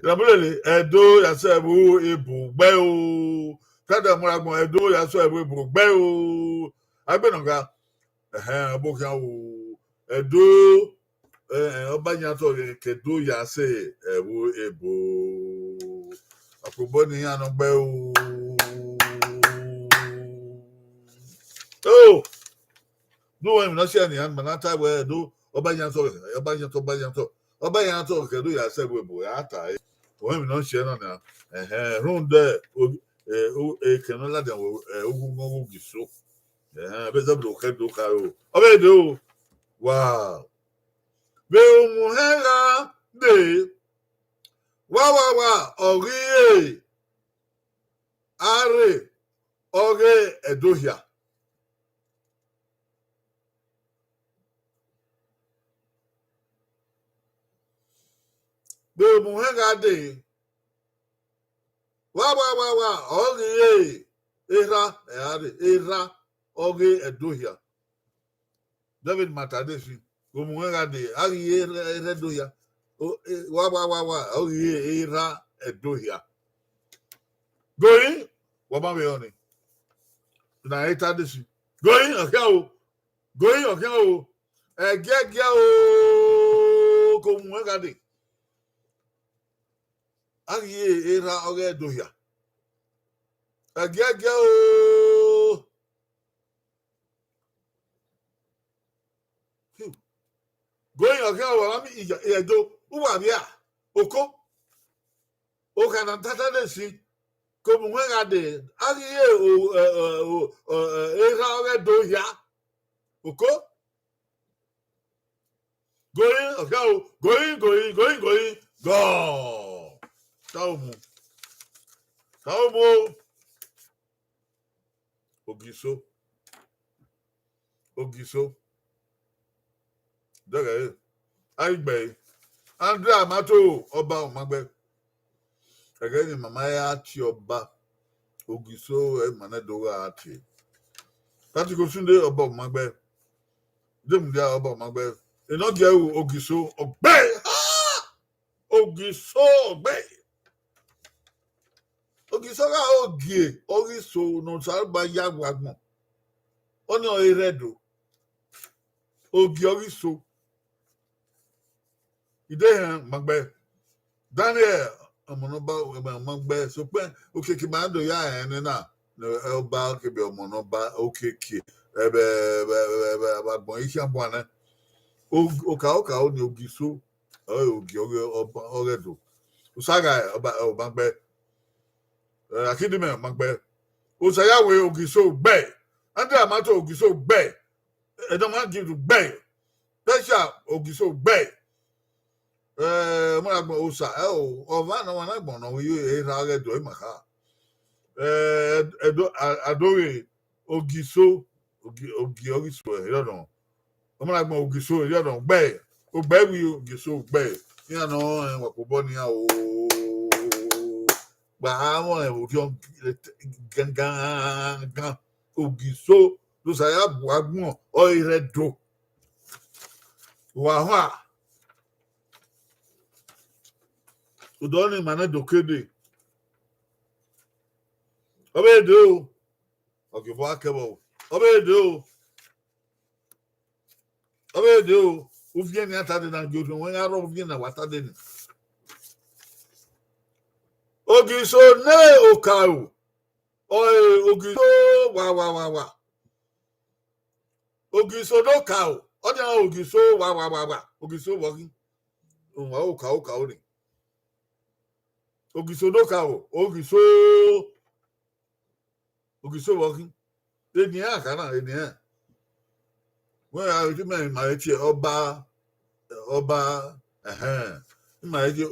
Rabulele Edo ya se ebu gbe o kada muragbon Edo ya so ebu gbe o agbenanga abokan o Edo obanya to Kedo ya se ebu apobo ni anu gbe o no one no share ni an manata we Edo obanya to Kedo ya se ebu ya ta when no share na runde kenola de ogun giso beza blo Kedo karo obedo wow be umuhera de wa ori are oge edohia be umuhera de wa ori era oge edohia David Matadeshi umuhera de ari edohia wa ori era edohia going wama me oni na eta desi going okay o egegia o ko umuhera de ari era oge edohia egegia o going okay o wama mi edo uwa bia oko o kana tata de si como mwenga de ariye era ore do ya oko going okay going go Taumo ogiso dere aigbe Andrea Mato ọba ọmọgbẹ ẹgẹ ni mama ya ti ọba ogiso ẹmanẹdọwọ àti láti kó súnde ọba ọmọgbẹ dèmùdíà ọba ọmọgbẹ ìnájẹ ogiso ọgbẹ ogiso ọgbẹ ogiso ká ogie ogiso nọsàlùbà yà wàgbọn ọnà ìrẹdò ogie ogiso ìdè hàn mọgbẹ Daniel ọmọnọba ọmọgbẹ sọpẹ okeke máa ń dò yá ẹ ní náà ọba kébẹ ọmọnọba okeke ẹbẹ àgbọn iṣẹ àbọ àná ọkà ó ní ogiso ogi ọrẹdò ọsàgà ọmọgbẹ akíndìmẹ ọmọgbẹ ọsàyàwé ogiso gbẹ Andrea Mato ogiso gbẹ ẹdọmọdìrú gbẹ tẹsà ogiso gbẹ mo agbo osa ova no wana gbo no yi era re do maka adore ogiso no mo agbo ogiso no gbe ogbe wi ogiso gbe ni ano wa ko bo ni a o gba won e o gangan ogiso lo sa ya bu agbon o ire do wa ha udoni mana dokede obedo ogifo akebo obedo ufie ni atade na jojo wen aro ufie na watade ni ogiso ne okau ogiso wa ogiso no kau oja ogiso wa ogiso wogi wa okau ni ogiso no kau ogiso wogi eniyan kana eniyan wọn yà ojú mẹ́rin màá tiẹ̀ ọba màá tiẹ̀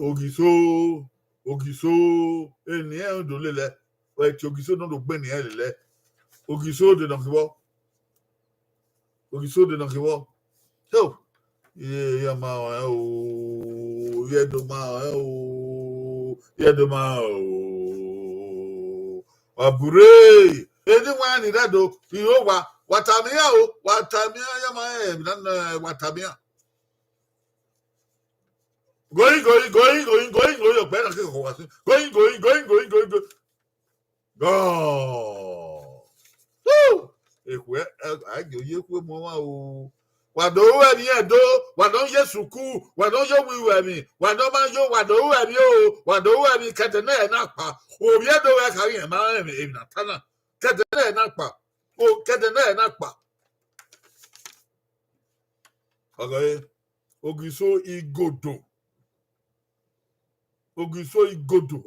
ogiso ènìyàn ń dòlè lẹ wọ́n ti ogiso náà ló gbé ènìyàn lẹ ogiso dènà kíwọ́ tó yẹ máa ẹ o yẹ́dọ̀ máa ọ̀bùrẹ́ ẹni wọn á ní dàdó ìhó wa. Watamia yama watamia. Going. Ọ̀pẹ náà kékeré wá sí. Going. Go. Èkó àjò yé kú mọ́ wá o. Wàdó owó ẹ̀mí ẹ̀dó, wàdó yé sùkú, wàdó yé wíwú ẹ̀mí, wàdó máa yó wàdó owó ẹ̀mí o, wàdó owó ẹ̀mí kẹ̀tẹ̀ náà ẹ̀ náà pa. Òbí ẹ̀dó ẹ̀ kárí ẹ̀ máa ẹ̀mí nàtánà. Kẹ̀tẹ̀ náà ẹ̀ náà pa. Kede na ẹ náà pa ọgọye ogiso igodo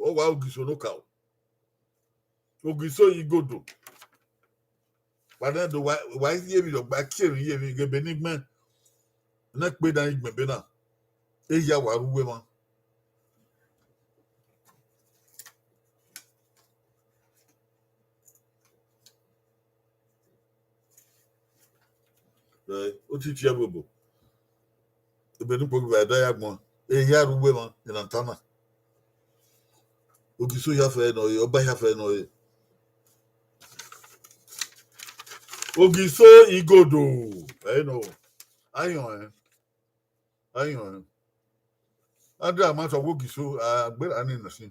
ọwà ogiso lóka o ogiso igodo padà do wà yé mi lọgbà kíèrè yé mi gẹbẹ nígbà náà pé náà ìgbẹ̀bẹ náà èyí àwọn arúgbó mọ. O ti tiẹ gbogbo ebe nípa gbogbo ẹ̀dá ya gbọ́n èyí arúgbó mọ ìnàntánà ogiso yàfẹ́ náà yẹ ọba yàfẹ́ náà yẹ ogiso igodo ẹ̀yìn náà ayàn Andrea Mato ogiso àgbẹ̀rẹ̀ àní ìnàsí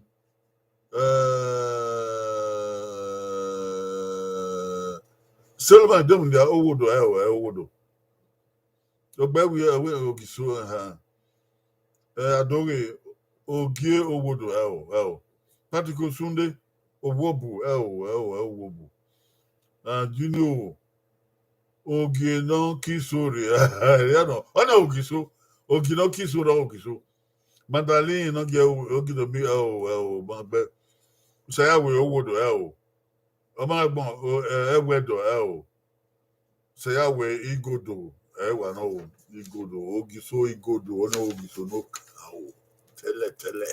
Solomon dẹ́mu ní owódò owódò. Ọgbẹ́ wí ogiso adóre ogie owodo Patrick Sunday owobu owobu Junior ogie no kisore yano ona ogiso ogie no kisore ogiso Mandaline no get ogido mi bangbe. Saya we owodo o ma gbon ewedo o. Saya we igodo wa no igodo ogiso igodo ono ogiso no o. Tele.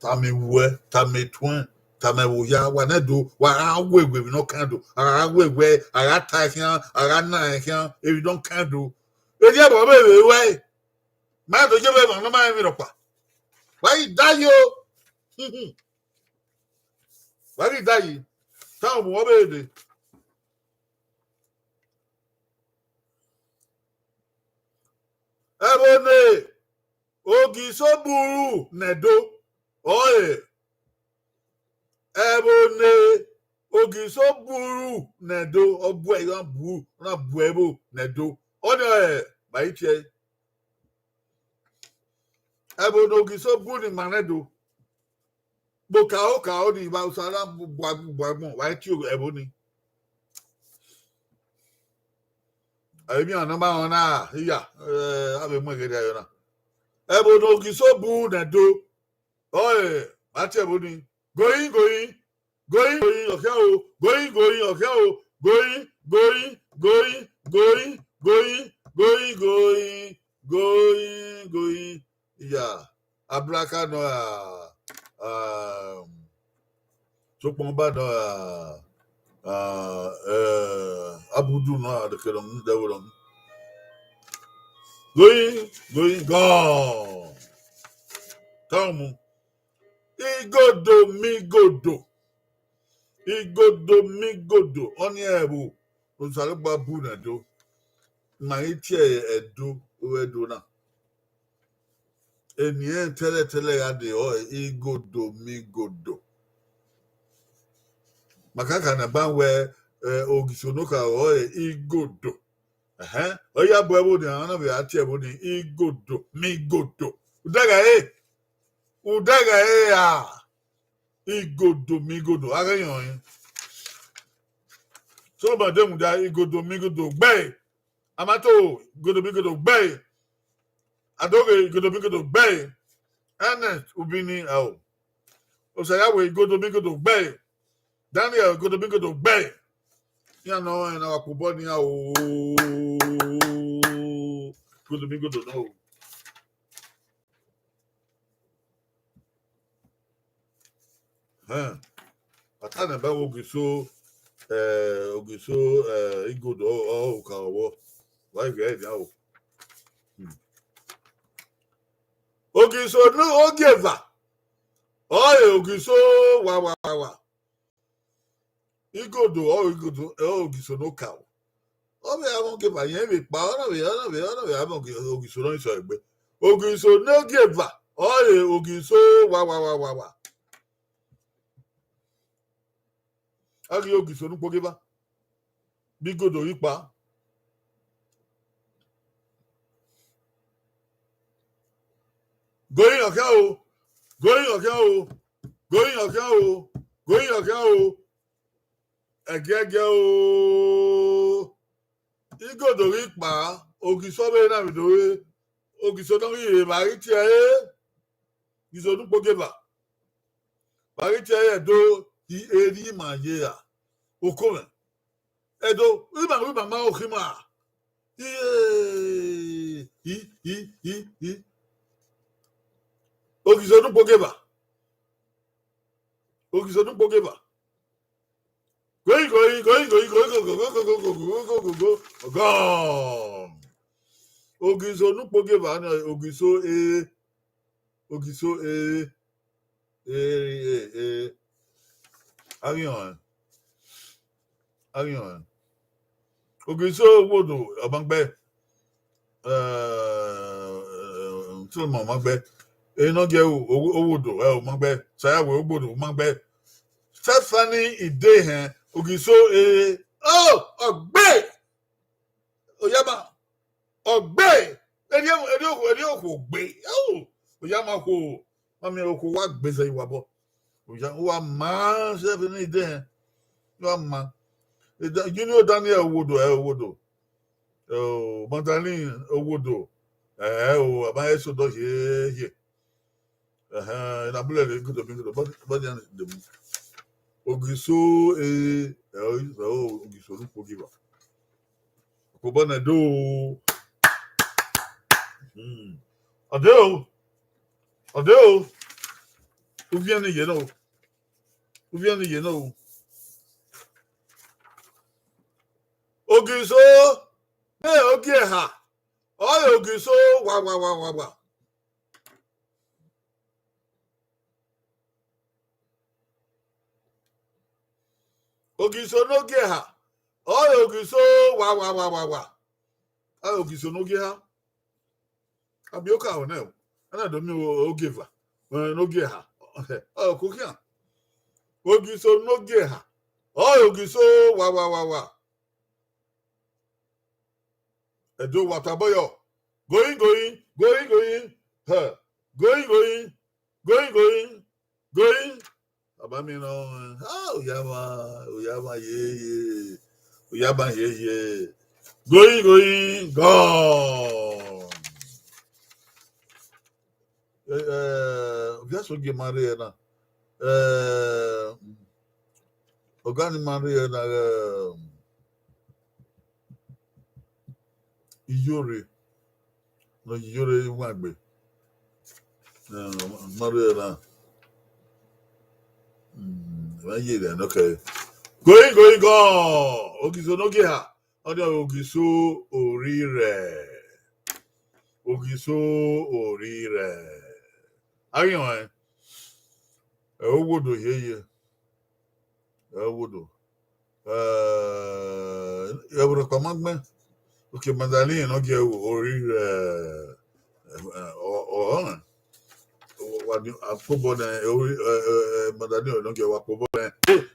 Tami we, tami twin, tami wo ya wa na do wa we no can do. We ara ta hian, ara na hian, if you don't can do. E je bo be we. Ma do je be ma no ma mi ro pa. Why die yo? Why die? Tá mo be de. Ebone ogi so buru nedo. Oye. Ebone ogi so buru nedo obu e yan buru na bu ebo nedo. One ba iche. Ebone ogi so buru ni manedo. Boka o ni ba usara bu wa ti ebone. Abi ana ma ona iya abe mo gede ayo na. Ebone ogi so buru nedo. Oye, ati ebone. Going, okay, going. Yeah. Abraka no Chokmba no Abudu no the kedom devil. Going, gone. Come. Igodo oni ebu osalugba bu na do ma iti edo owedo na eni tele ya de o igodo makaka na banwe ogisonoka o igodo oya bo ebu ni ana be ati ebu ni igodo udaga ya igodo agayan so ba dem da igodo gbe amato igodo gbe adoge igodo gbe Ernest ubini o saya we igodo gbe Daniel igodo gbe ya no na wakubo ni igodo no atana ba ogiso igodo ka owo why get now ogiso no ogeva ogiso wa igodo ogiso no ka o be awon geva yen be pa ona be awon ogiso no so egbe ogiso no geva ogiso wa Agi ogiso nu pogeba bigodo ipa going egege o igodo ipa ogiso be na bidowe ogiso no ri mari ti igiso nu pogeba mari ti do eri ma ye a okome edo riba ma okima ogiso nu pogeba going gone ogiso nu pogeba na ogiso Arion. Ogiso wodo abangbe till magbe eno ge owodo magbe saya we ogbodo magbe Stephanie ide hen ogiso ogbe oyama ogbe eri okugbe oyama ko mami oko wa gbese iwabo wa ma Stephanie ide hen wa ma Daniel Owodo Mandaline Owodo o aba eso do ye na bule le kudo bingo but yan de ogiso ogiso lu pogiba ko bona do adeo ou vient de yeno ogiso ogie ha ogiso wa ogiso n'oge ha ogiso wa ogiso n'oge ha abioka o na ana do mi oge va n'oge ha kokia ogiso n'oge ha ogiso wa edo wataboyo going going abami no uyama ye going gone just oge Maria na ogani Maria na iyore wagbe Maria na okay. Going gone. Ogiso n'oge ha. Ogiso orire. Ayo owodo yeye. Owodo. Ebro commandment. Okay, Madalene n'oge orire. Wadi akobo na Madalene n'oge wakobo na hey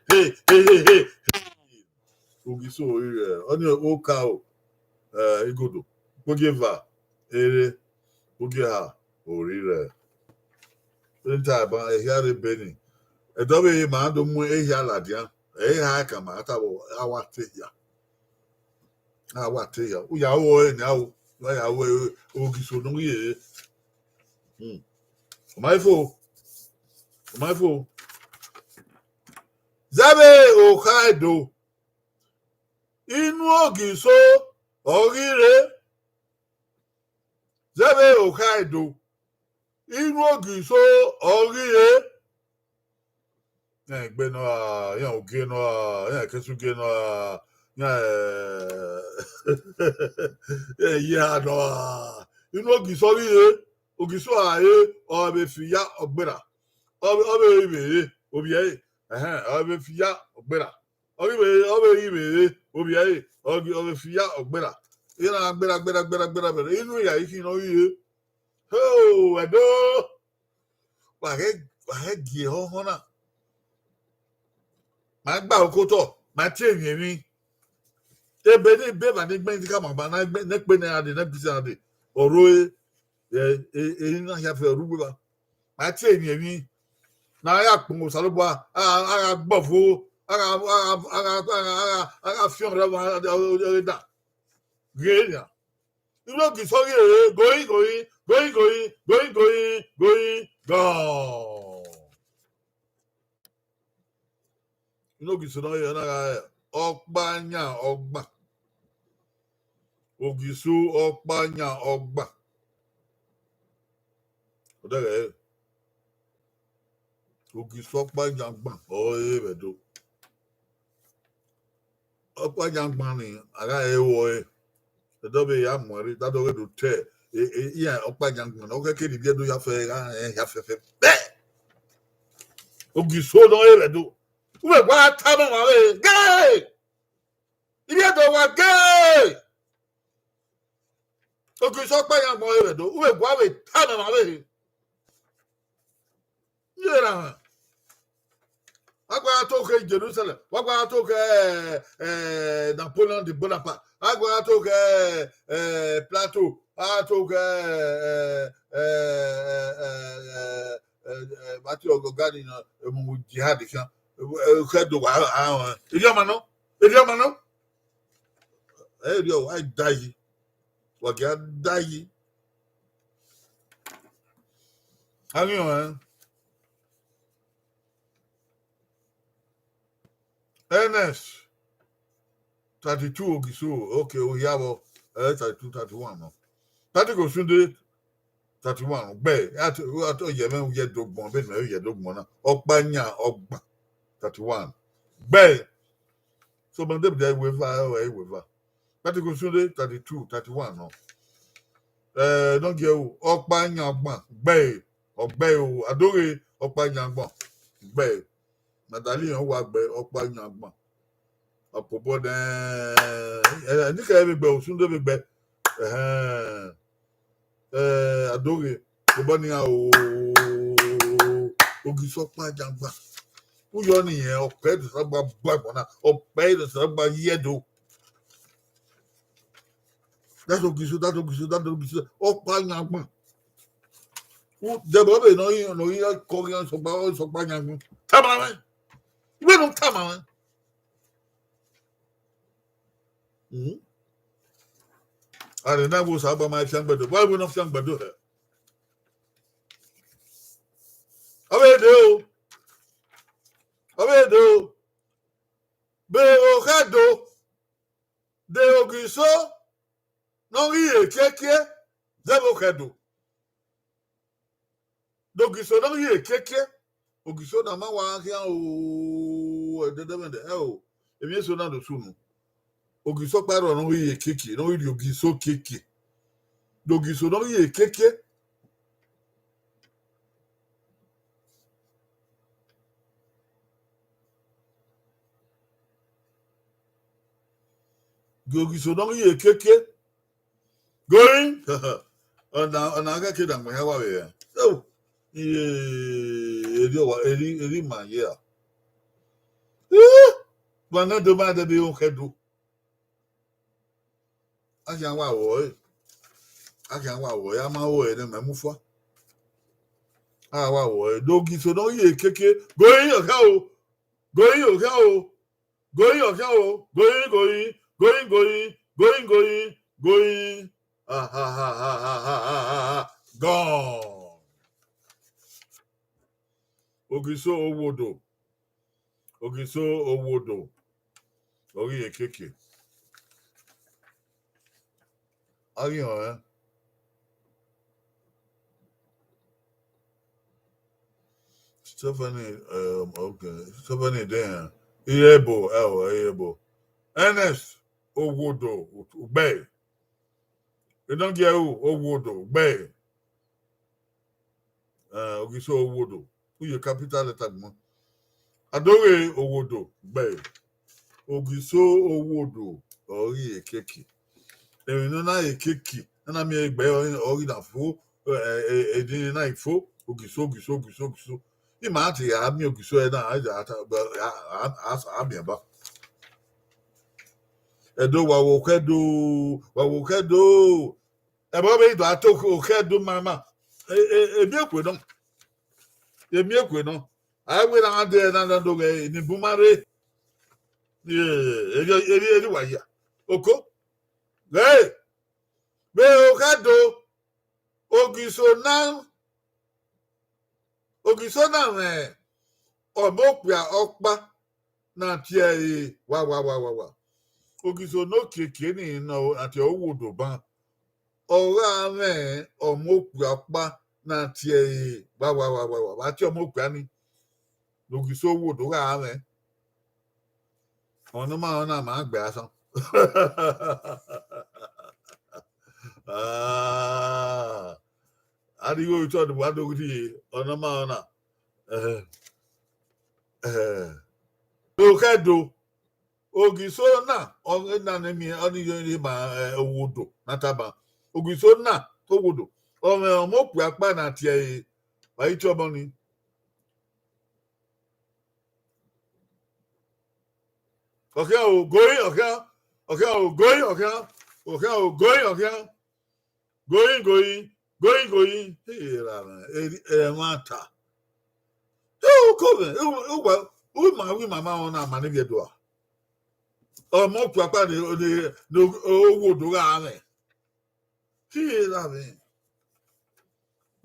ogiso orire. Oni oka o igodo. Ogeva ere oge ha orire. Nta ba ehiare beni edobe ma ndo mu ehia ladia ha ka ma atabo awate ya uya wo ni awo ya wo ogiso no ye maifo zabe okaido inu ogiso orire zabe okaido inu ogiso orire egbe no yan oge no yan kesuge no ya no inu ogiso orire ogiso aye obe fiya ogbera obe ibere obiye obe fiya ogbera obe ibere obiye obe fiya ogbera ina gbera inu ya iki no ye edo wa ge ho na ma gba okoto ma tiemi mi ebe ni be ba ni gbe ndi ka ma ba na gbe ne pe na ade na bisa ade oro na ya fe rugbe ba ma tiemi mi na ya pon salobo aga gbofo aga fion re ba da greya you ki so ye going go you ki so na ye na okpanya ogba ogiso okpanya ogba odere ogiso okpanya ogba ebedo okpanya ogba ni ara ewo edobe ya mwere dadowe do te ya okpanya ogba na okeke di biedo ya fe ogiso no ebedo uwe gwa tama wa we gay biedo wa gay ogiso okpanya mo ebedo uwe gwa we tama wa we yera agwa to ke Jerusalem agwa to ke Napoleon de Bonaparte agwa to ke Plateau to ke Matthew Ogogani na mu jihad kan ke do wa idioma no dio wa dai wa ga dai Hang on. Ernest 32 ogiso. Okay, we have 32 31 no. 30 go sunde 31 be at yemen ye dogbon be me ye dogbon na opanya ogba 31 be so man dem dey weaver 30 go sunde 32 31 no don't get opanya ogba be ogbe o adore opanya ogba be Madalian wa gbe opanya ogba opobo den nika ebe gbe osunde be gbe adore Obania o Ogiso Pajangba. Who yoni here or pay the Saba Babona or pay the Saba Yedo. That's Ogiso, or Panyangma. Who the Bobby no you Korean so Panyang. Tamaman. You don't Tamaman. I don't know what's about my chamber. Why would not chamber do her? Abedo. Be Okado. De Ogiso. Non rie keke. Zebokado. Dogiso non rie keke. Ogiso na ma wa kia o dedemende o. Emi so na do sunu. Ogiso paro non rie keke. Non rie Ogiso keke. Dogiso non rie keke. Dogiso non rie keke. Going. On a get them where we are. Oh, eri man, yeah. But not the man that be okay do. I can't wow. I'm away and I'm move for. Ah, wow, doggy, so don't you keke. Going your cow. Going your cow. Going your cow. Going. Gone. Ogiso Owodo. Ogi keke. Are you on? Stephanie, okay. Stephanie there. Ebo. Ernest Owodo. Bay. You don't get Owodo. Bay. Ogiso Owodo. Who your capital letter? Adore Owodo. Bay. Ogiso Owodo. Ori keke. Èmi náà náà èkéèkì náà mi ẹgbẹ́ ọ̀rí náà fún èdè náà ìfó ògìsó ní màá ti yà á mi ògìsó ẹ̀ náà àmì ẹ̀bá. Ẹ̀dọ́ wàwò kẹ́dọ̀ ẹ̀bọ́ bẹ́ẹ̀ ìdọ̀ àtọ́ kẹ́dọ̀ màmá èmi èkwe náà àyẹ̀wò náà dé ẹ̀ náà lọ́dọ̀ ẹ̀ ní bùmárẹ́ eri wàyà oko. Hey! Be okado Ogiso na me omopia okpa na tie wa Ogiso no keke ni no ati Owodo ban ora me omopia okpa na tie wa ati omopia ni Ogiso Owodo ga me onu ma ona ma gbe asan. Adigo you told what do you on a man? Okado Ogiso na on enemy only ma Owodo nataba Ogiso na Owodo o me omopu apa na tie wa itobo ni okay o going hey mata come we mama on a man do o mo papa de Owodo ga me here la me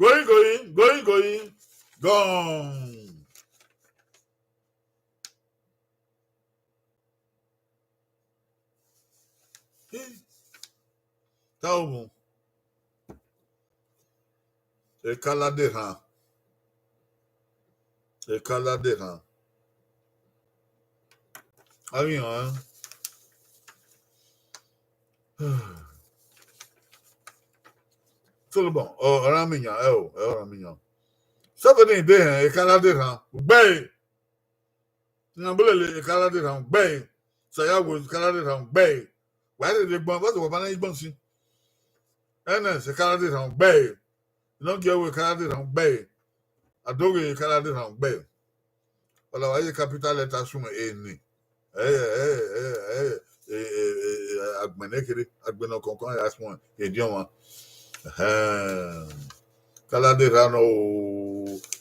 Going. Gone. Calmo. E caladeira. Aí, ó. Tudo bom. Ora minha, ora minha. Sabe nem bem, e caladeira. Bem. Não, beleza, e caladeira. Bem. Saiu o caladeira. Bem. Vai de bom, vai para bom sim. Né, se caladeira. Bem. Não que eu caladeira. Bem. Adogue caladeira. Bem. Olha, aí capital é tá suma eni. Agbenekere, agbeno konkon ya asmo edion caladeira no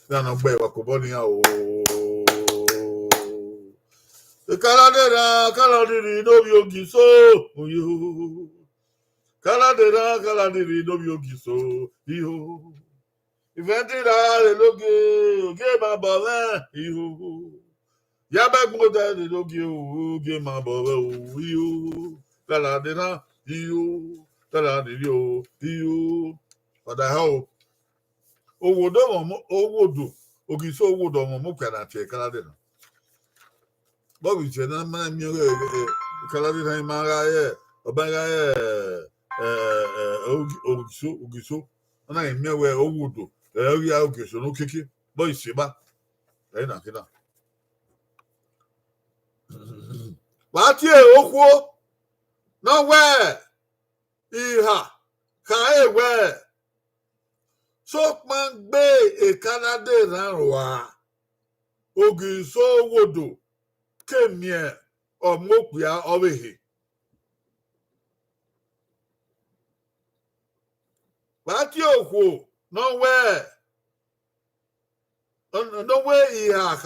não gbe wa ko boni ya o caladeira no bi ogiso yo caladeira no bi ogiso yo inventira le loge ma bola yo Yabagbota de logi o ge ma bowe o yo caladeira yo caladeira yo oda ha owodo ogiso owodo mo mo kana che caladeira bobi che na ma mi caladeira ma ga ye obaga ye ogiso ona mi we owodo eri a ogiso no keke boy seba e na kina Watie okwo no we iha ka ewe so pangbe e Canada ranwa ogiso wodo kemie omopia obehe Watie okwo no we iha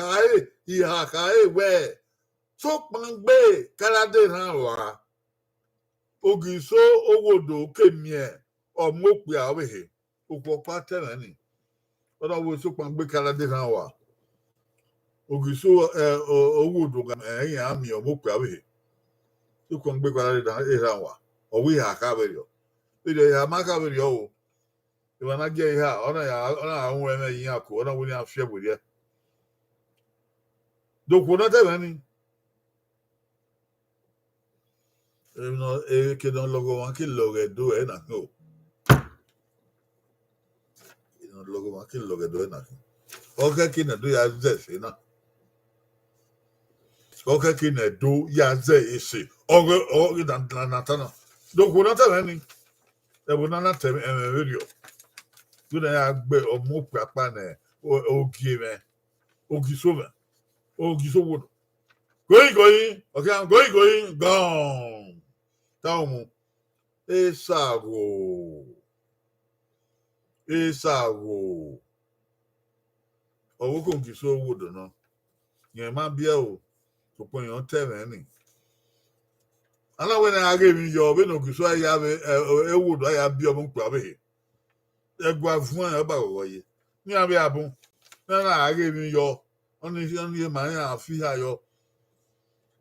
ka ewe so pangbe Canada ranwa ogiso owodo kemie omopia obehe okwo patera ni oda wo so pangbe Canada ranwa ogiso owodo ga eyin ami omopia obehe so pangbe Canada ranwa owi ha ka berio ide ya maka berio o Iwana ge ha ona ahun eme yin ako ona wo ni afie borie dokwo na tebe ni no ke don logo wan ki logo do e na no no logo wan ki logo do e na oke ki na do ya ze se na oke ki na do ya ze ese oge na tana dokwo na tebe ni e bo na tebe video do na ya gbe omo papa na ogi me ogi so me ogi so wo going okay I'm going gone Taumo esago owo ko ngi so wodo no yen ma bia o to pon yon tebe ni ala we na aga mi yo be no ngi so ya be wodo ya bia mo nkwa be egwa fun an ba wo ye ni abi abun na aga mi yo oni ma ya fi ha yo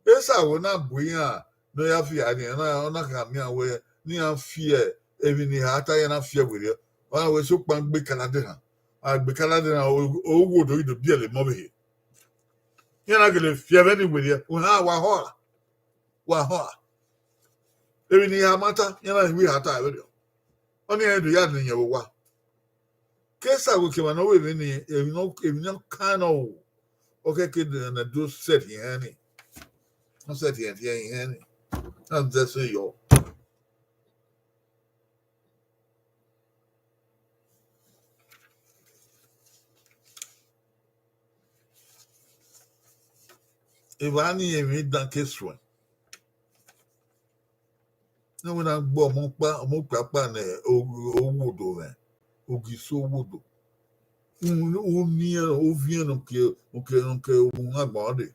esago na buya no ya fi ani na ona ka mi awe ni afie ebi ni ata ya na afie were ona we so pangbe Canada agbe Canada owo do ido biele mo be ya na gele fie be ni were o ha wa ho ebi ni amata ya na wi ata were oni edu ya ni ye wa kesa go ke ma no we ni ebi no kind of okay ke na do set here ni no set here ni that's just yo Ivani emi dan keswa no we na gbo mo papa na owodo me ogiso wodo o ni o vien no que un agbode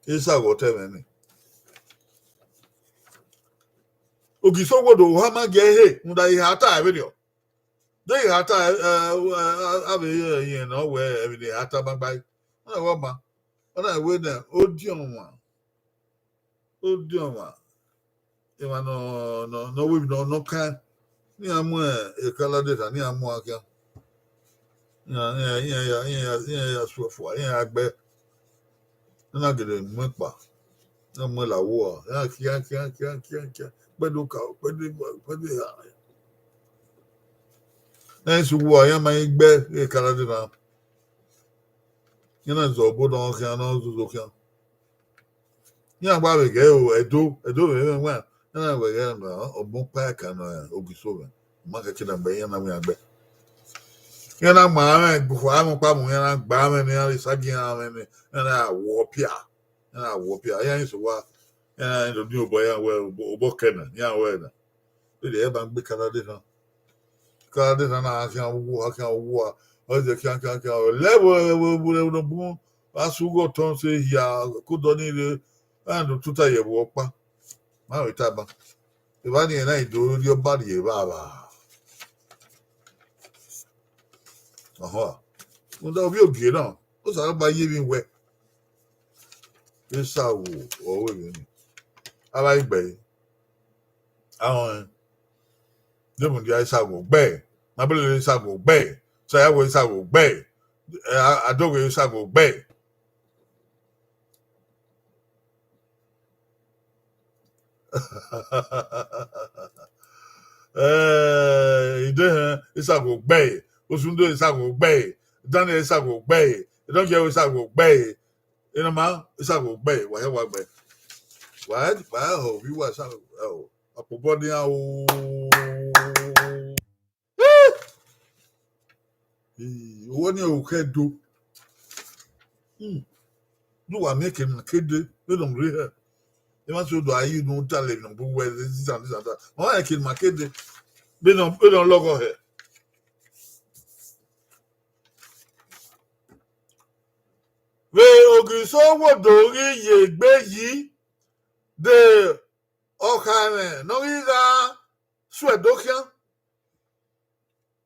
esa go tebe ni Ogiso wodo hama gehe munda ihata video. They hata ave ye no we every day hata bye. Na wama. Ona we na odion wa. Ema no we no kan ni amu e kala data ni amu akia. Ya so ya agbe. Na gele mpa. Na mo la wo. Ya kia. Pedu ka pedu ya. Na su wo ya ma igbe e kala data. Yana zo bo don kia no zo kia. Ya gba we ge o edo we wa. Na we ge na obon pa ka no Ogiso we. Ma ka kida mbe yana we agbe. Yana ma bu amu pa mu yana gba me ni ari sagi ame ni yana wo pia yana so wa yana do ni obo ya we obo kena ya we na e ba ngbe Canada na akan wo o je kan lewo bu asugo ton se ya ko do ni le and tuta ye wo pa ma we ta ba e ba ni na ido ri o ba ye ba aha unda obi ogie na o sa ba ye mi we esa wo o we ni aba igbe awon demu dia esa wo gbe ma bele esa wo gbe so ya wo esa wo gbe adogo esa wo gbe ide esa wo gbe osundo esa wo gbe daniel esa wo gbe don je esa wo gbe ina ma esa wo gbe wa he wa gbe wa ho wi wa sa o apobo ni a o owó ní òkè do ló wà mẹ́kẹ̀ nà kéde ló rí ẹ̀ ẹ má sọ dọ̀ ayé inú dalẹ̀ nà bó wẹ̀ ẹ̀ sísà wọ́n wà kí n mà kéde bí nà lọ́gọ̀ ẹ̀. Wé Ogiso wodo rí yègbé yìí dé ọkà rẹ̀ lórí ra sùẹ̀dókíá.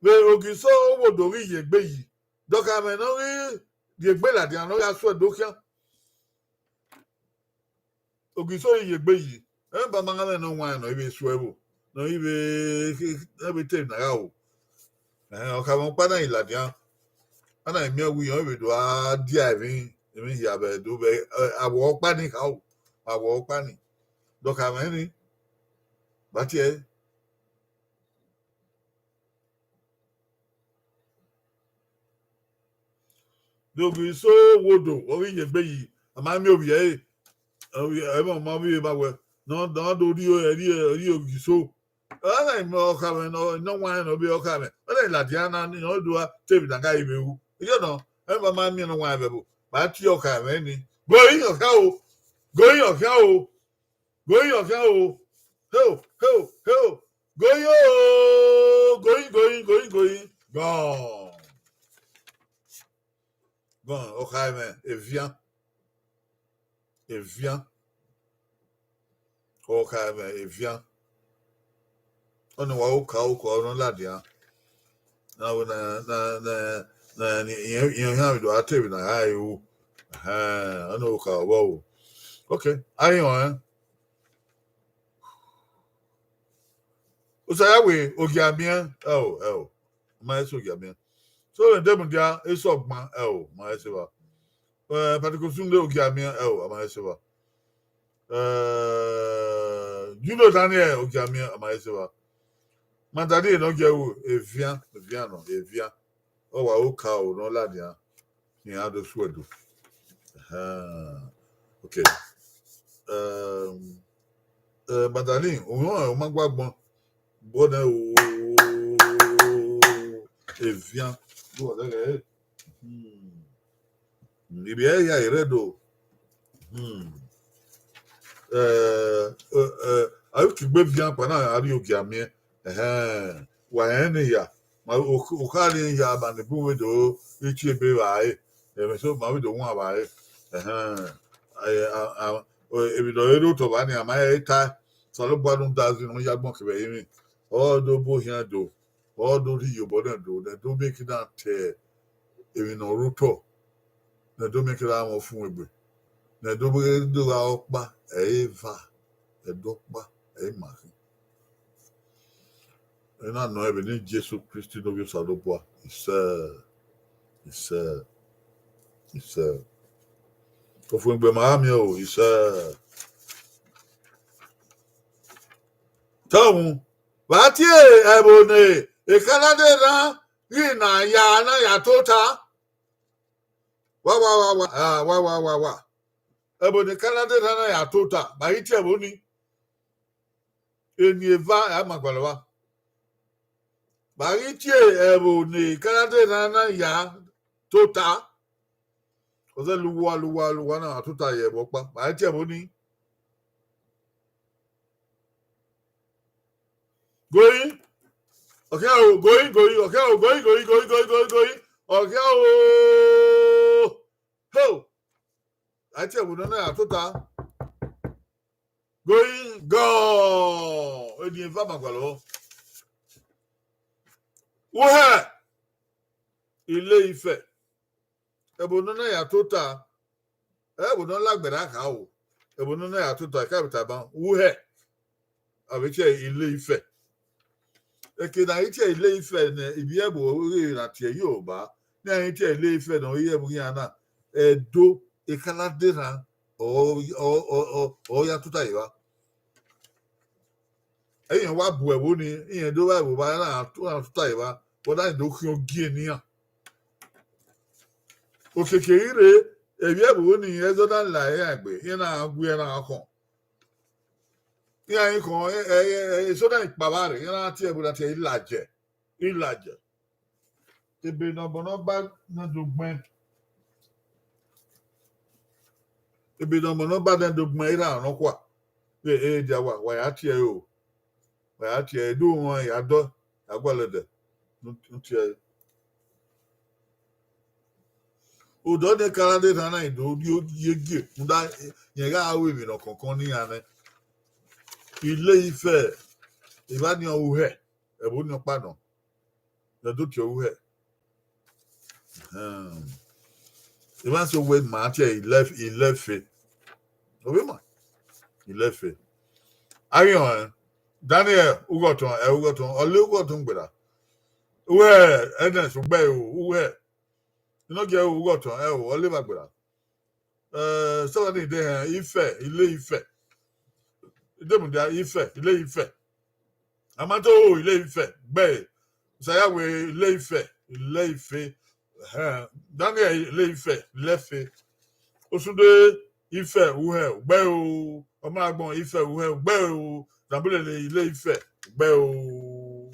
Wé Ogiso wodo rí yègbé yìí dọ́kà rẹ̀ lórí yègbé làdí àná yà sùẹ̀dókíá. Ogiso yègbé yìí ẹ̀ bá máa ń wá ẹ̀ nà ibi sùẹ̀wò nà ibi tẹ̀ nàrà o. Ọkà wọn padà ìlàdí à ana ẹ̀mí ẹ̀wù yẹn ìwé do á dí àìrí èmi yìí àbẹ̀ do bẹ àwọ̀ ọ̀pá ní ká o àwọ̀ ọ̀pá ní dọ́kà mẹ́rin bàtí ẹ̀. Ogiso wodo orí yègbé yìí àmà mi òbí ẹ̀ ẹ̀mí ọ̀ma mi yẹ bá wẹ̀ náà do orí Ogiso ọ̀nà ìmọ̀ ọ̀kà mẹ́ náà wọ́n ẹ̀ náà bí ọ̀kà mẹ́ ọ̀nà ìlàdí àná ní ọ̀dọ̀ tẹ̀bí dàgá ìwé wù ìjọ náà ẹ̀ bá máa ń mìíràn wọn àbẹ̀bò bá tí ọ̀kà mẹ́ ni gbóyìn ọ̀kà o gbóyìn ọ̀kà o gbóyìn ọ̀kà o hẹ́ò gbóyìn o gbóyìn gbọ̀n ọ̀kà mẹ́ evian ọ̀kà mẹ́ evian ọ̀nà wà ó kà ó kọ̀ ọ̀nà ládì á na ìyẹn hàn ìdò àtẹ̀wé nà á ewu ọ̀nà ó kà ọ̀bọ̀ o ok ayé wọn ó sọ yà wé ògì àmìẹ ẹ o máa ẹsẹ ògì àmìẹ so ẹ̀ dẹ́mùdíà ẹsẹ ọ̀gbọ́n ẹ o máa ẹsẹ wa pàtàkì súnlé ògì àmìẹ ẹ o máa ẹsẹ wa judo daniel ògì àmìẹ máa ẹsẹ wa. Mandari no get wo evian o wa o ka o no ladia ni ado suedo okay mandari o ma gbagbon bo na o evian do le ni bi ya iredo ayo ki gbe vian pa na ari ogi ami wàyẹn ya ma òkàlì ya mà ní búwe do ichi ebe wàyẹ so ma wí do wọn wàyẹ ebido ero tó bá ní àmà ẹ ta Salo Badun Dazi, no Yagbon Kibay, all the Bohiando, all the Rio Bodendo, the do make it out, even no Ruto, the do make it out of Fumbe, the do out ba, Eva, the Dokba, a Maki. And I know everything Jesus Christ of your Saloboa, he said, of Wimbe Mamio, he said, Tom, what ye, Ebony, a Canada, Yina, Yana, Yatota. Wa. Ebony Canada, Yatota, Mahiti Ebony, in Yeva, Amagalawa. Mahiti Ebony, Canada, Ya, Tota. Was a Luana, Tota Yebopa, Mahiti Ebony. Going, okay, going, okay, going. Okay, ho. I tell you, I total going, go. And the Vamagalo. What? Ilé Ifẹ̀. Ebonona ya total. Ebonona like Beraka. Ebonona ya total capital. Where? Avec Ilé Ifẹ̀. Eke na ite Ilé Ifẹ̀ ne ibiebo ori na tie Yoruba. Na ite Ilé Ifẹ̀ no yebu yana. Edo ekaladera o ya tuta iwa. Eyan wa bu ewo ni iyan do wa bo ba na tuta iwa. Boda ndo ki ogi eniyan. Okekere ebiebo ni ezoda la e agbe. Yen na agu e na akon. Iyan kon soda ipaba re. Yen na ti ebu na ti ilaje. Ebe no bono ba na dogben. Ebe no bono ba na dogben ira ran kwa. Dia wa ya tie o. Wa ya tie do won ya do agwalede. Ntie. Odo de Canada na ido yege. Nda yen ga awe mi no konkon ni ane. Ilé Ifẹ̀. Iba ni ohe. Ebo ni opa no. Na do ti ohe. Iba so we ma ti il left. Obi ma. Il left. Ayon Daniel Ugoton Ole Ugoton gbera. Uwe Eden so gbe o uwe. You no get Ugoton Ole Bagbera. Somebody dey Ifẹ̀, Ilé Ifẹ̀. Dem dey Ifẹ̀, Ilé Ifẹ̀. Amato Ilé Ifẹ̀ gbe. Sayawe Ilé Ifẹ̀. Daniel Ilé Ifẹ̀ lefe. Osunde Ifẹ̀ uwe gbe o. Ọmọ agbon Ifẹ̀ uwe gbe o. Zambule Ilé Ifẹ̀ gbe o.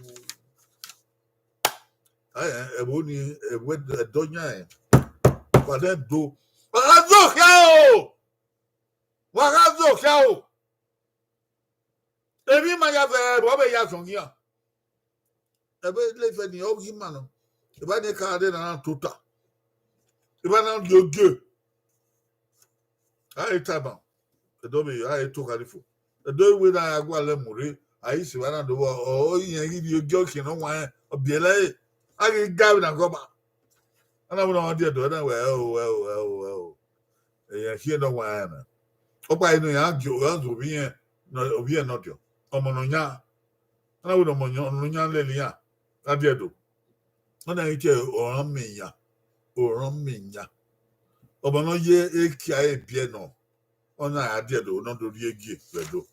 Ebo ni ewe donya e. Pade do. Wagazo kao. Ebi ma ya ve bo be ya songia. Ebe Ilé Ifẹ̀ ni o yima no. Eba ni ka de na tota. Eba na yoge. Ai taba. Edobe ai to kalifo. Edo we na agwa le muri. Ai si wana do o yen gi yoge oke no wan obiele. Ai gawe na goba. Ana wo na de do na we o. Eyan hie no wan na. Opa inu ya jo obi yen no dio. Omo no nya. Ana wo no mo nya le ya. Ade do. Ona ite oran minya. Obo no ye ekia ebie no. Ona ade do no do ri egi pedo.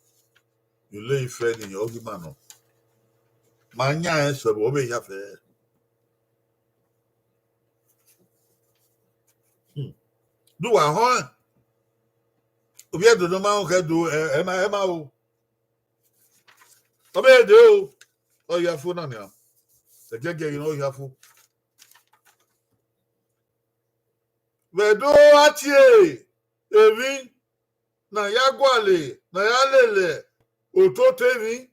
Ilé Ifẹ̀ ni ogi ma no. Ma nya e so bo be ya fe. Do wa ho. Obi e do no ma o ke do e ma o. Obi e de o. O ya fu na ni a. Se gege no ya fu. Vedo atie. Evi na ya gwale, na ya lele. Ototevi.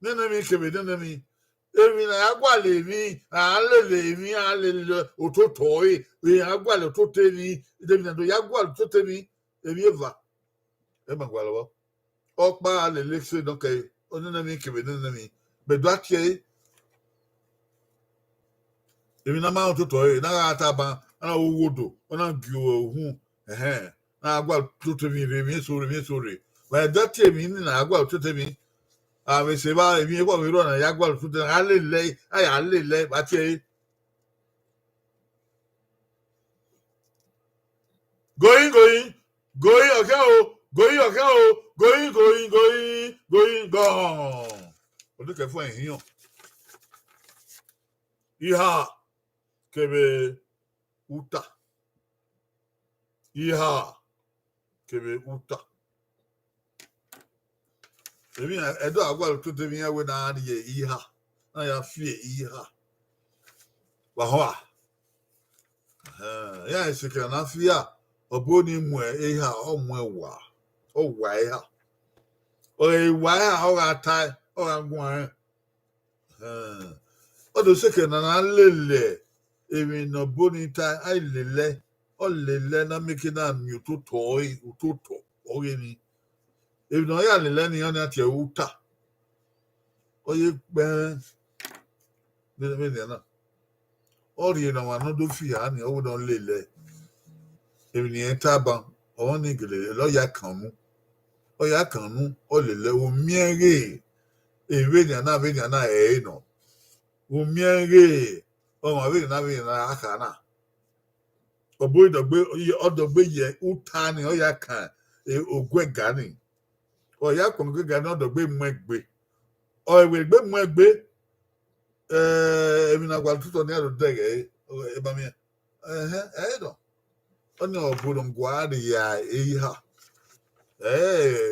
Nenemi kebe nenemi. Evi na ya gwale mi, alele mi, alele ototoi. Ya gwale ototevi. Evi na do ya gwale ototevi. Evi eva. Ema gwale wa. okpa le lexe donc onenami kebe nenami be doatie eminama ototo na ataba na owodo ona bio hu na agwa totemi remi sori ba doatie mi na agwa totemi we se ba emi ko mi ro na ya agwa totemi alele ba tie going okay going gone oduke fun ehiyan iha kebe uta ebi edo agwa to temi ya we na ye iha na ya fie iha wa ho ya sekere na fie oboni mu iha o mu ewa o wa iha o ewa iha o ata o agwa o do sekere na lele ebi no bonita ai lele o lele na meki na mi utoto ogeni ebi no ya lele ni ona tie uta oye gbe me na ori na wa no do fi ha ni o don lele ebi ni etaba o ni gele lo ya kanmu o ya kannu o lele o miere ewe ni na no o miere o ma be na aka na obo odogbe ye uta ni o ya kan ogwega ni o ya kon gwega na odogbe mu egbe o egbe mu egbe emi na gwa tuto ni ado dege e ba mi no oni obodo ngwa de ya iha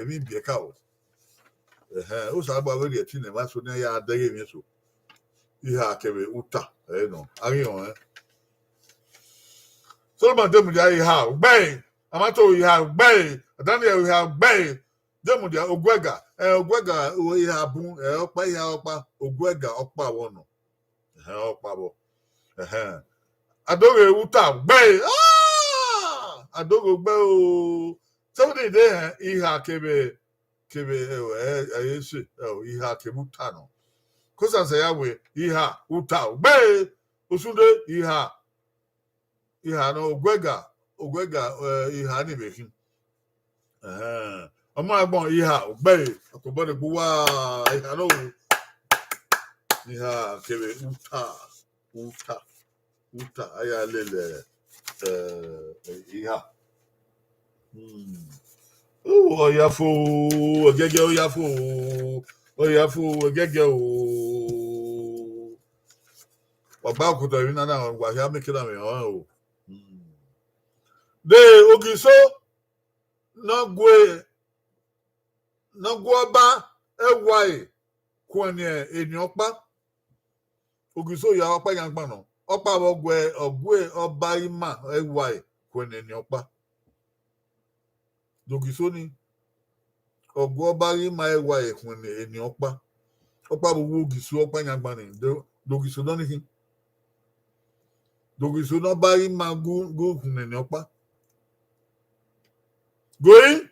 mi bi ka o o sa gba we de ti ne ma so ni ya dege mi so iha kebe uta no ari on so ma dem dia iha gbe amato iha gbe daniel iha gbe dem dia ogwega o iha bun opa iha opa ogwega opa wono opa bo adoge uta gbe adogo gbe o somebody there iha kebe ayese iha kebe uta no kosa se ya we iha uta gbe osunde iha no ogwega iha ni bekin ọmọ agbọn iha gbe akobo de buwa iha no iha kebe uta aya lele iha oyafo ogege ogege o ọba okuta ri na gwa ya mekira mi o de ogiso nogwe ọba ewai kwani eni opa ogiso ya opa yan gbanu opa ogwe ọba ima ewai kwani eni opa dogiso ni ogwe ọba ima ewai kwani eni opa bu ogiso opa yan gbanu dogiso no ni dogiso no ba ima go kwani eni opa going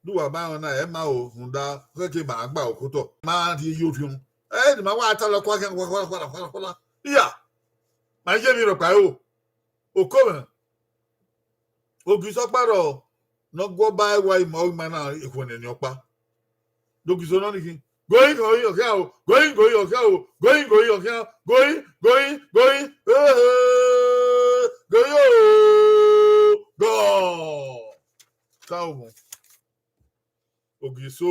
duwa ba na ma o hunda ke ba gba okoto ma di yofiun ni ma wa ta lo kwa iya ma je mi ro pa o ko ogiso paro no go ba wa imo ma na ikwone ni opa dogiso no ni going okay o going go calmo ogiso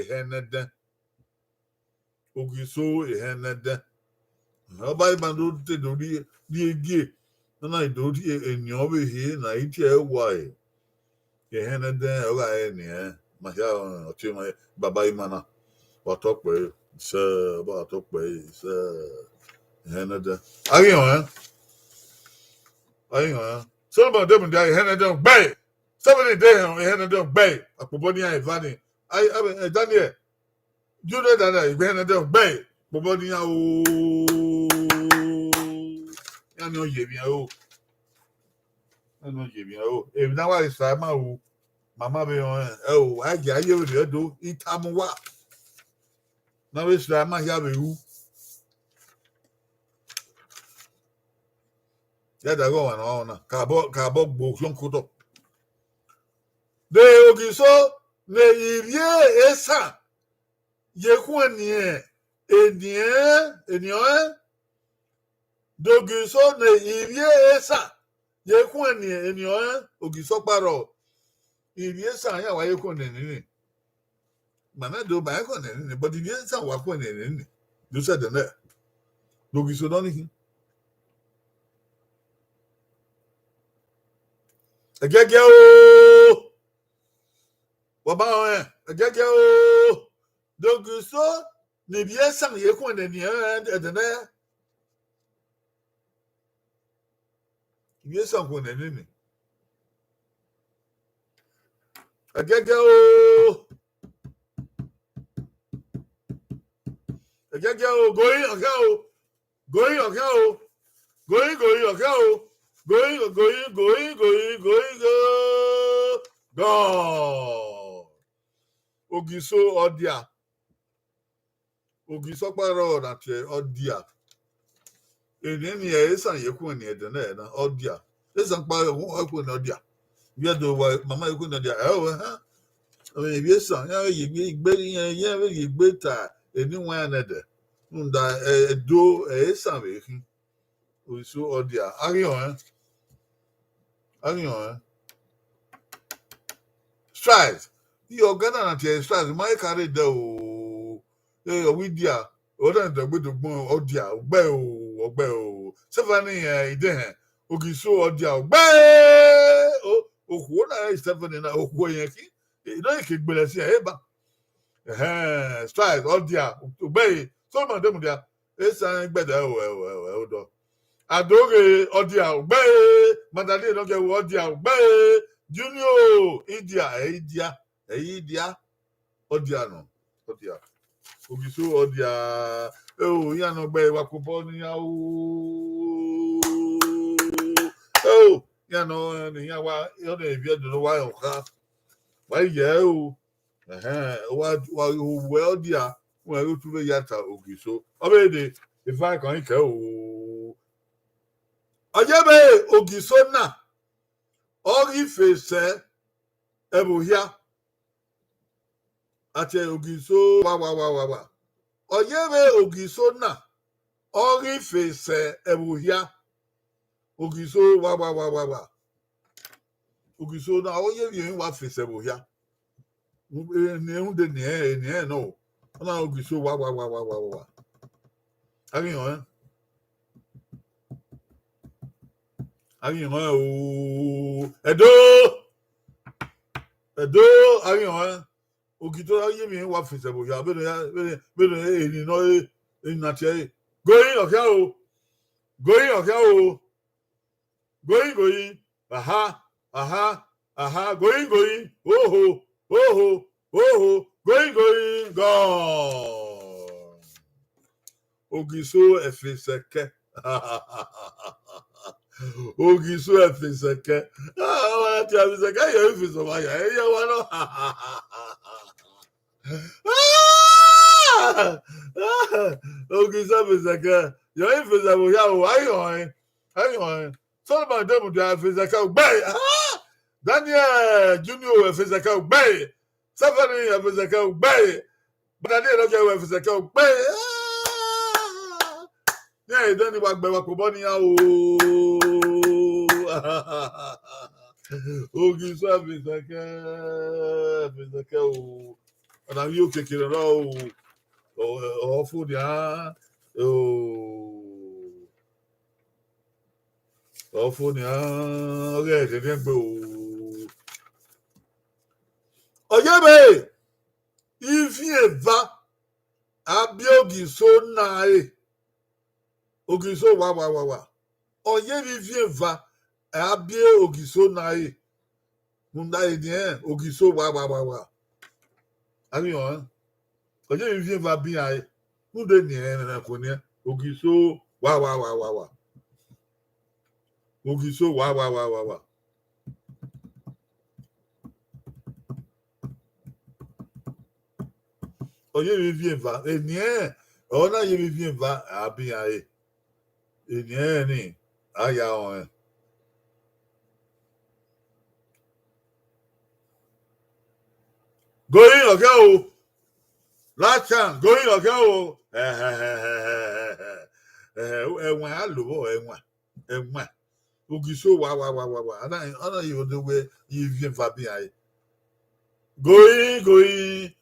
ehenede ọba ibando te dori di egie na idori enyo be he na iti ewa ehenede oga eni ma ya oti ma baba imana otokpe se ba otokpe se ehenede ayo so ba dem dia ehenede gbe somebody dey ehenede gbe apobo ni ivani Daniel Jude dada ehenede gbe bobo ni o ya ni o ye mi o e na wa isa ma o Mama be on I get you do itamuwa. Now it's like my have you. Yeah, that go on. Cabo book yon kuto. De ogiso ne ivie esa. Yekwanie enien dogiso ne ivie esa. Yekwanie enien ogiso paro. Ivie sa ya wa yekwane nini. Mana do ba yekwane nini, but ivie sa wa kwane nini. You said that. Dogiso don't he? Agege o. Waba o. Agege o. Dogiso ne ivie sa yekwane nini edene. Ivie sa kwane nini. Agege o. Agege o. Going okay o. Going okay o. Going okay o. Going go. Ogiso odia. Ogiso paro na che odia. Eneni e san yeku ni ede na odia. Esan pa yeku na odia. Bia do wa mama yeku na odia. Ha. O e san ya ye gbe ta eni wan na de. Nda do esan be hin. Ogiso odia. Arion Strides. Your Ghana na tie strides. My carry the o. Widia. Oda ndo gbe do gbon odia. Ogbe o. Stephanie ide he. Ogiso odia ogbe. Oku na Stephanie na oku yen ki. No ke gbele si e ba. Strides odia ogbe. So ma dem dia. Esan gbede o do. Adoge odia ogbe. Madali no ge odia ogbe. Junior India odia no odia Ogiso odia ya no gbe wa ko bo ni ya ya no ni ya wa yo de bi do wa yo ka wa ye wa odia wa ro tu be yata Ogiso obede if I kan ke ojebe Ogiso na ori fese ebuhia ate Ogiso wa oyebe Ogiso na ori fese ebuhia Ogiso wa Ogiso na oyebe yin wa fese ebuhia ni hunde ni no na Ogiso wa ariyan o edo ariyan Ogito yemi wa fese ebuhia beno eni no na tie going okay aha going going gone Ogiso efiseke Ogiso efiseke wa ti efiseke ye efiso wa ya ye wa no Ogiso efiseke yo efise bo ya o ayo so ba dem do efiseke gbe Daniel Junior efiseke gbe Stephanie efiseke gbe Badade no je efiseke gbe yeah, you don't want to go bunny out. Ogiso efiseke o. Ana yo kekere ro o fu dia o fu dia oge de gbe o. Oyebe ifi eva abi Ogiso na Ogiso wa oyebe ifi eva abi Ogiso na munda ni Ogiso wa ariyan oyebe ifi eva bi munde ni na ko ni Ogiso wa Ogiso wa Oye vient va. Et rien. On a yé vient va. Ah bien. Et rien ni. Ah ya on. Going okay o. Last chance. Going okay o. Ẹ̀wọ̀n á lò ó ẹ̀wọ̀n. Ogiso wa. Ana yóò do wé yé vient va bien. Going, gone.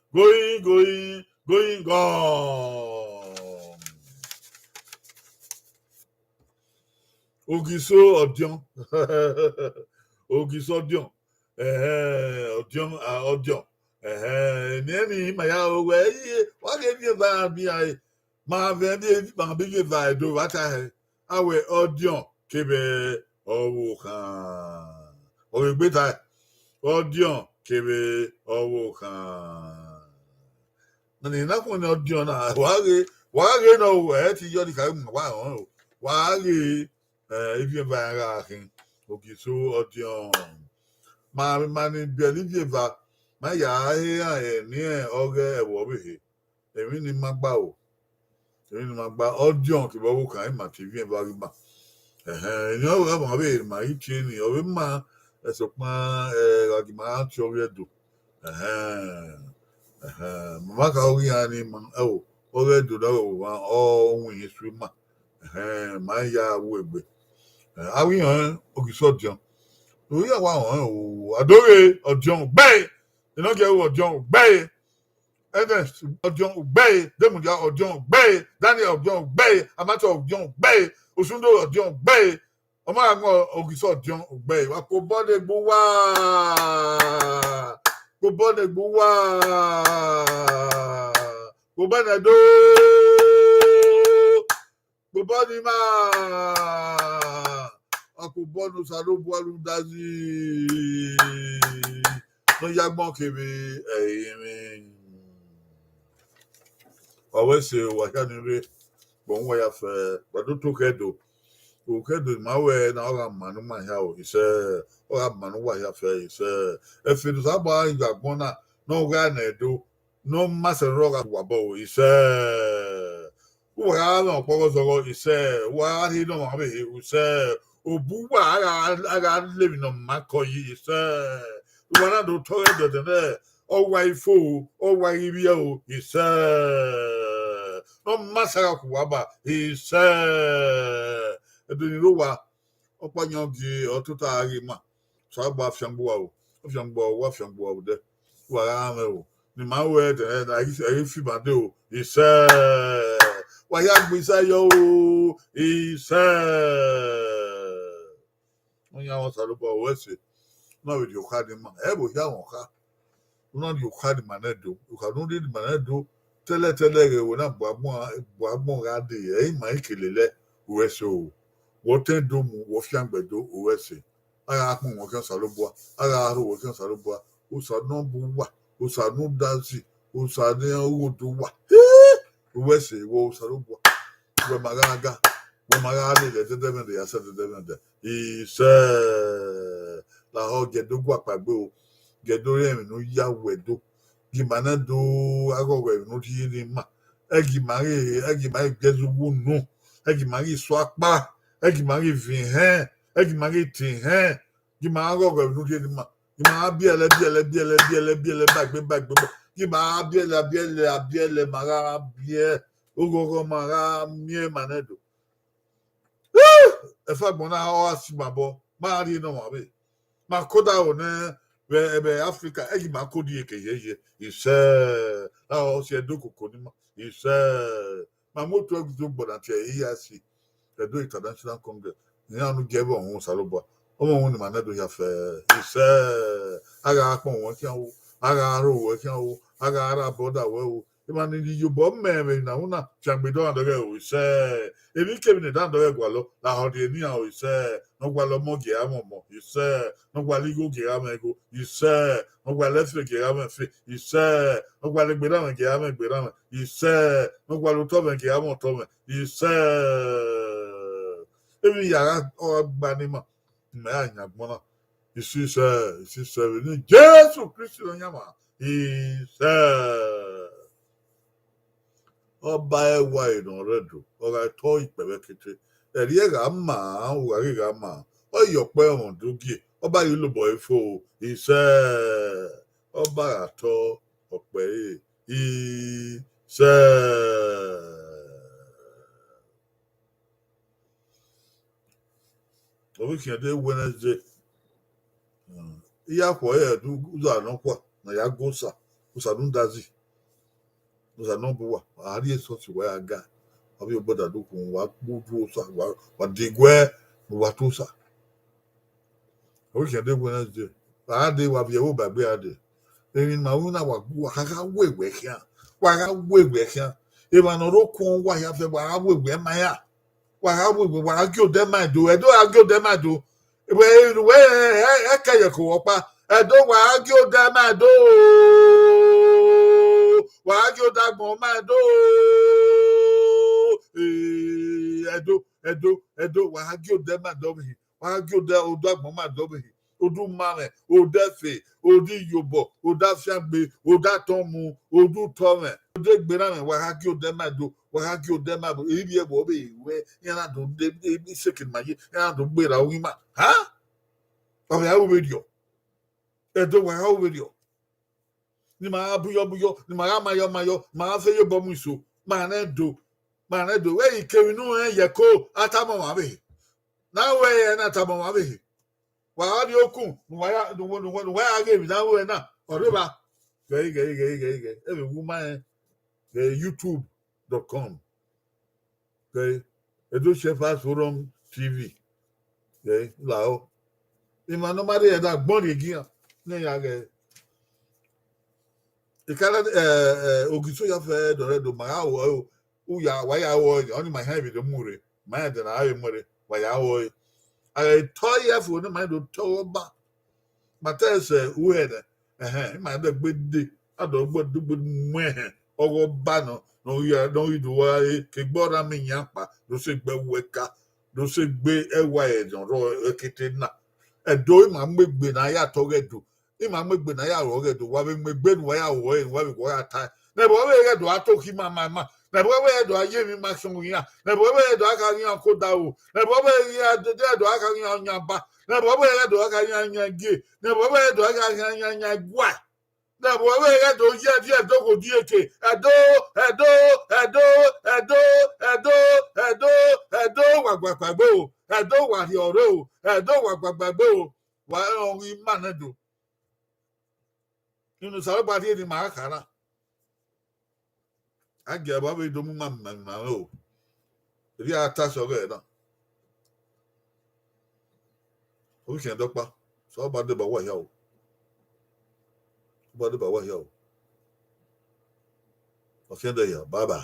Ogiso Odion. Ogiso Odion. Odion. Neni maya owe wa ge bi ba bi ai ma ve bi va do wata he awe Odion kebe owo kan. O gbe ta Odion kebe owo kan. Nani na ko ni Odion na wa ge no ti yo di ka wa o. Wa ge if va ra kin Ogiso Odion. Ma ni bi va ma ya he ni oge ewo be èmi ni ma gba o èmi ni ma gba Odion ke bo kan ma ti vi va ri ma ni o ga ma be ma i ti ni o be ma eso pa la di ma ti o redo ma ka o ya ni ma o redo da o wa o win isu ma ma ya wo egbe awi han Ogiso Odion o ya wa han o adore Odion gbe no get Odion gbe Ernest Odion gbe Demudia Odion gbe Daniel Odion gbe Amato Odion gbe Osundo Odion gbe ọmọ àwọn Ogiso Odion gbe wa ko bode gbo wa ko bane do ko bodi ma ako bono salo boalu dazi no yagbon kebe eyin always say wakanire bon wa ya fe gbadu to kedo o kedo ma we na ora manu ma ya o ise ora manu wa ya fe ise e fi do sabo igbagbon na no ga na edo no masero ga wa bo ise wa na pogo so ise wa ri no ma be ise obu wa aga levi no makoyi ise wa na do to edo de o wa ifo o wa ibia o ise no masara kuwaba ise edoni rowa opanyo gi otuta ari ma so agba fiangboa o de wa ame o ni ma we de na iri fi bade o ise wa ya gbe ise yo o ise onya won salubo we se no we di okade ma e bo ya won ka no di okade ma na do o ka no di ma na do tele re wo na boagbon ga de e ma ikelele uwese o wo ten do mu wo fiangbedo uwese ara pon won kan saloboa ara ro wo kan saloboa o sa no bu wa o sa no dazi o sa ne o do wa uwese wo saloboa wo magaga wo magale de de ya se de ise la ho gedo gwa pagbe o gedo re mi no ya wedo gimana do agogo no ti ni ma egi mari gezugu nu egi mari so apa egi mari vin hen egi mari tin hen gimana agogo no ti ni ma gimana biele bagbe gimana biele mara bie ogogo mara mie manedo e fa gbona o asimabo ma ri no ma be ma koda o ne ebe Africa egi ma kodi ekeye ise la o se do koko ni ma ise ma moto egzo gbona ti EAC Edo International Congress ni anu gebe ohun salobo omo ohun ni ma na do ya fe ise aga apon won ki anwo aga aro wo ki anwo aga ara boda we o imani ni yobo meme na una changbedo andore o ise ebi kebi ni dandore gwalo la hodi ni an o ise no gwalo mo ge amomo ise no gwali go ge amego ise no gwale fe ge amefe ise no gwale gbera me ge amegbera ise no gwalo to me ge amo to me ise ebi yara o gbanima me anya gbona ise ni Jesus Christ no nyama ise ọba ẹwà ìrànrẹ́ dùn ọ̀rọ̀ ẹ̀tọ́ ìpẹ̀rẹ̀kẹ̀tẹ̀ ẹ̀rí ẹ̀rà máa ń wà ríra máa ọ̀yọ̀pẹ̀ ọ̀hún dógìẹ̀ ọba yìí ló bọ̀ ifo iṣẹ́ ọba àtọ ọ̀pẹ̀ iṣẹ́. Oríkèédé Wednesday ihe akwa ya edu ụzọ anọkwa na ya gosa usanundazi usanobua ahari esoti wa aga abi oboda doku wa gbudu osa wa digwe wa tosa. Oríkèédé Wednesday ade wa bi ewo bagbe ade erin ma una wa kaka wewe kia wa ga wewe kia e ma no ro kun wa ya fe wa wewe ma ya wa ga wewe wa ga de ma do e do ga de ma do we ekeye ko opa edo wa gi o da ma do wa gi o da gbon ma do edo wa gi o da ma do bi wa gi o da o da gbon ma do bi odu mare o da fe odi yobo o da fiagbe o da tomu odu tome o de gbera me wa gi o da ma do wa gi o da ma bo iri e bo be we yana do de sekin ma yi yana do gbera o ma ha ọ̀rẹ́ àwọn rédíò ẹ̀dọ́ wà àwọn rédíò ni màá búyọ́ ni màá mayọ́ màá fẹ́ yóò bọ́ mu ìṣó màá náà do wẹ́yìn kẹrin nù ẹ̀ yẹ kó àtàmọ̀ wà bẹ́ẹ̀ náà wẹ́yìn ẹ̀ náà àtàmọ̀ wà bẹ́ẹ̀ wà á di okùn nùwáyà rèébi náà wẹ́yìn náà ọ̀rẹ́ bá gẹ̀ẹ́ ẹ̀ bẹ̀ wú máa ẹ̀ youtube.com gẹ̀ẹ́ Edo Shepherds Forum TV gẹ̀ẹ́ làó. Imano mari da gbon regian ne ya ge ikala ogiso ya fe do redo ma awo u ya wa ya wo oni ma ha bi do mure ma de na ayi mure wa ya wo ai to ya fu ne ma do to ba mata se u he de ma de gbede ado gbodu mu owo ba no ya no idu wa ke gbora mi yan pa do se gbe weka do se gbe ewa e don ro ekete na edo ima megbe na ya togedo ima megbe na ya rogedo wa megbe nu ya wo wa bi ko ya ta na bo we gedo atoki mama na bo we gedo aye mi ma sun ya na bo we gedo aka yan ko da o na bo we gedo aka yan yan ba na bo we gedo aka yan yan ge na bo we gedo aka yan yan gwa na bo we gedo je die dogo dieke edo wa gbagbo edo wa ri ore o edo wa gbagbo o wa ohun imanedo nínú sáré pàdé ni màá kàrà àgẹ bàbá ìdòmú màmá o rí ata sọ̀rọ̀ ẹ náà oríṣi ẹdọpá sọ bá dé bá wà yá o ọ̀sẹ̀ ẹ̀dẹ̀ yà bàbà.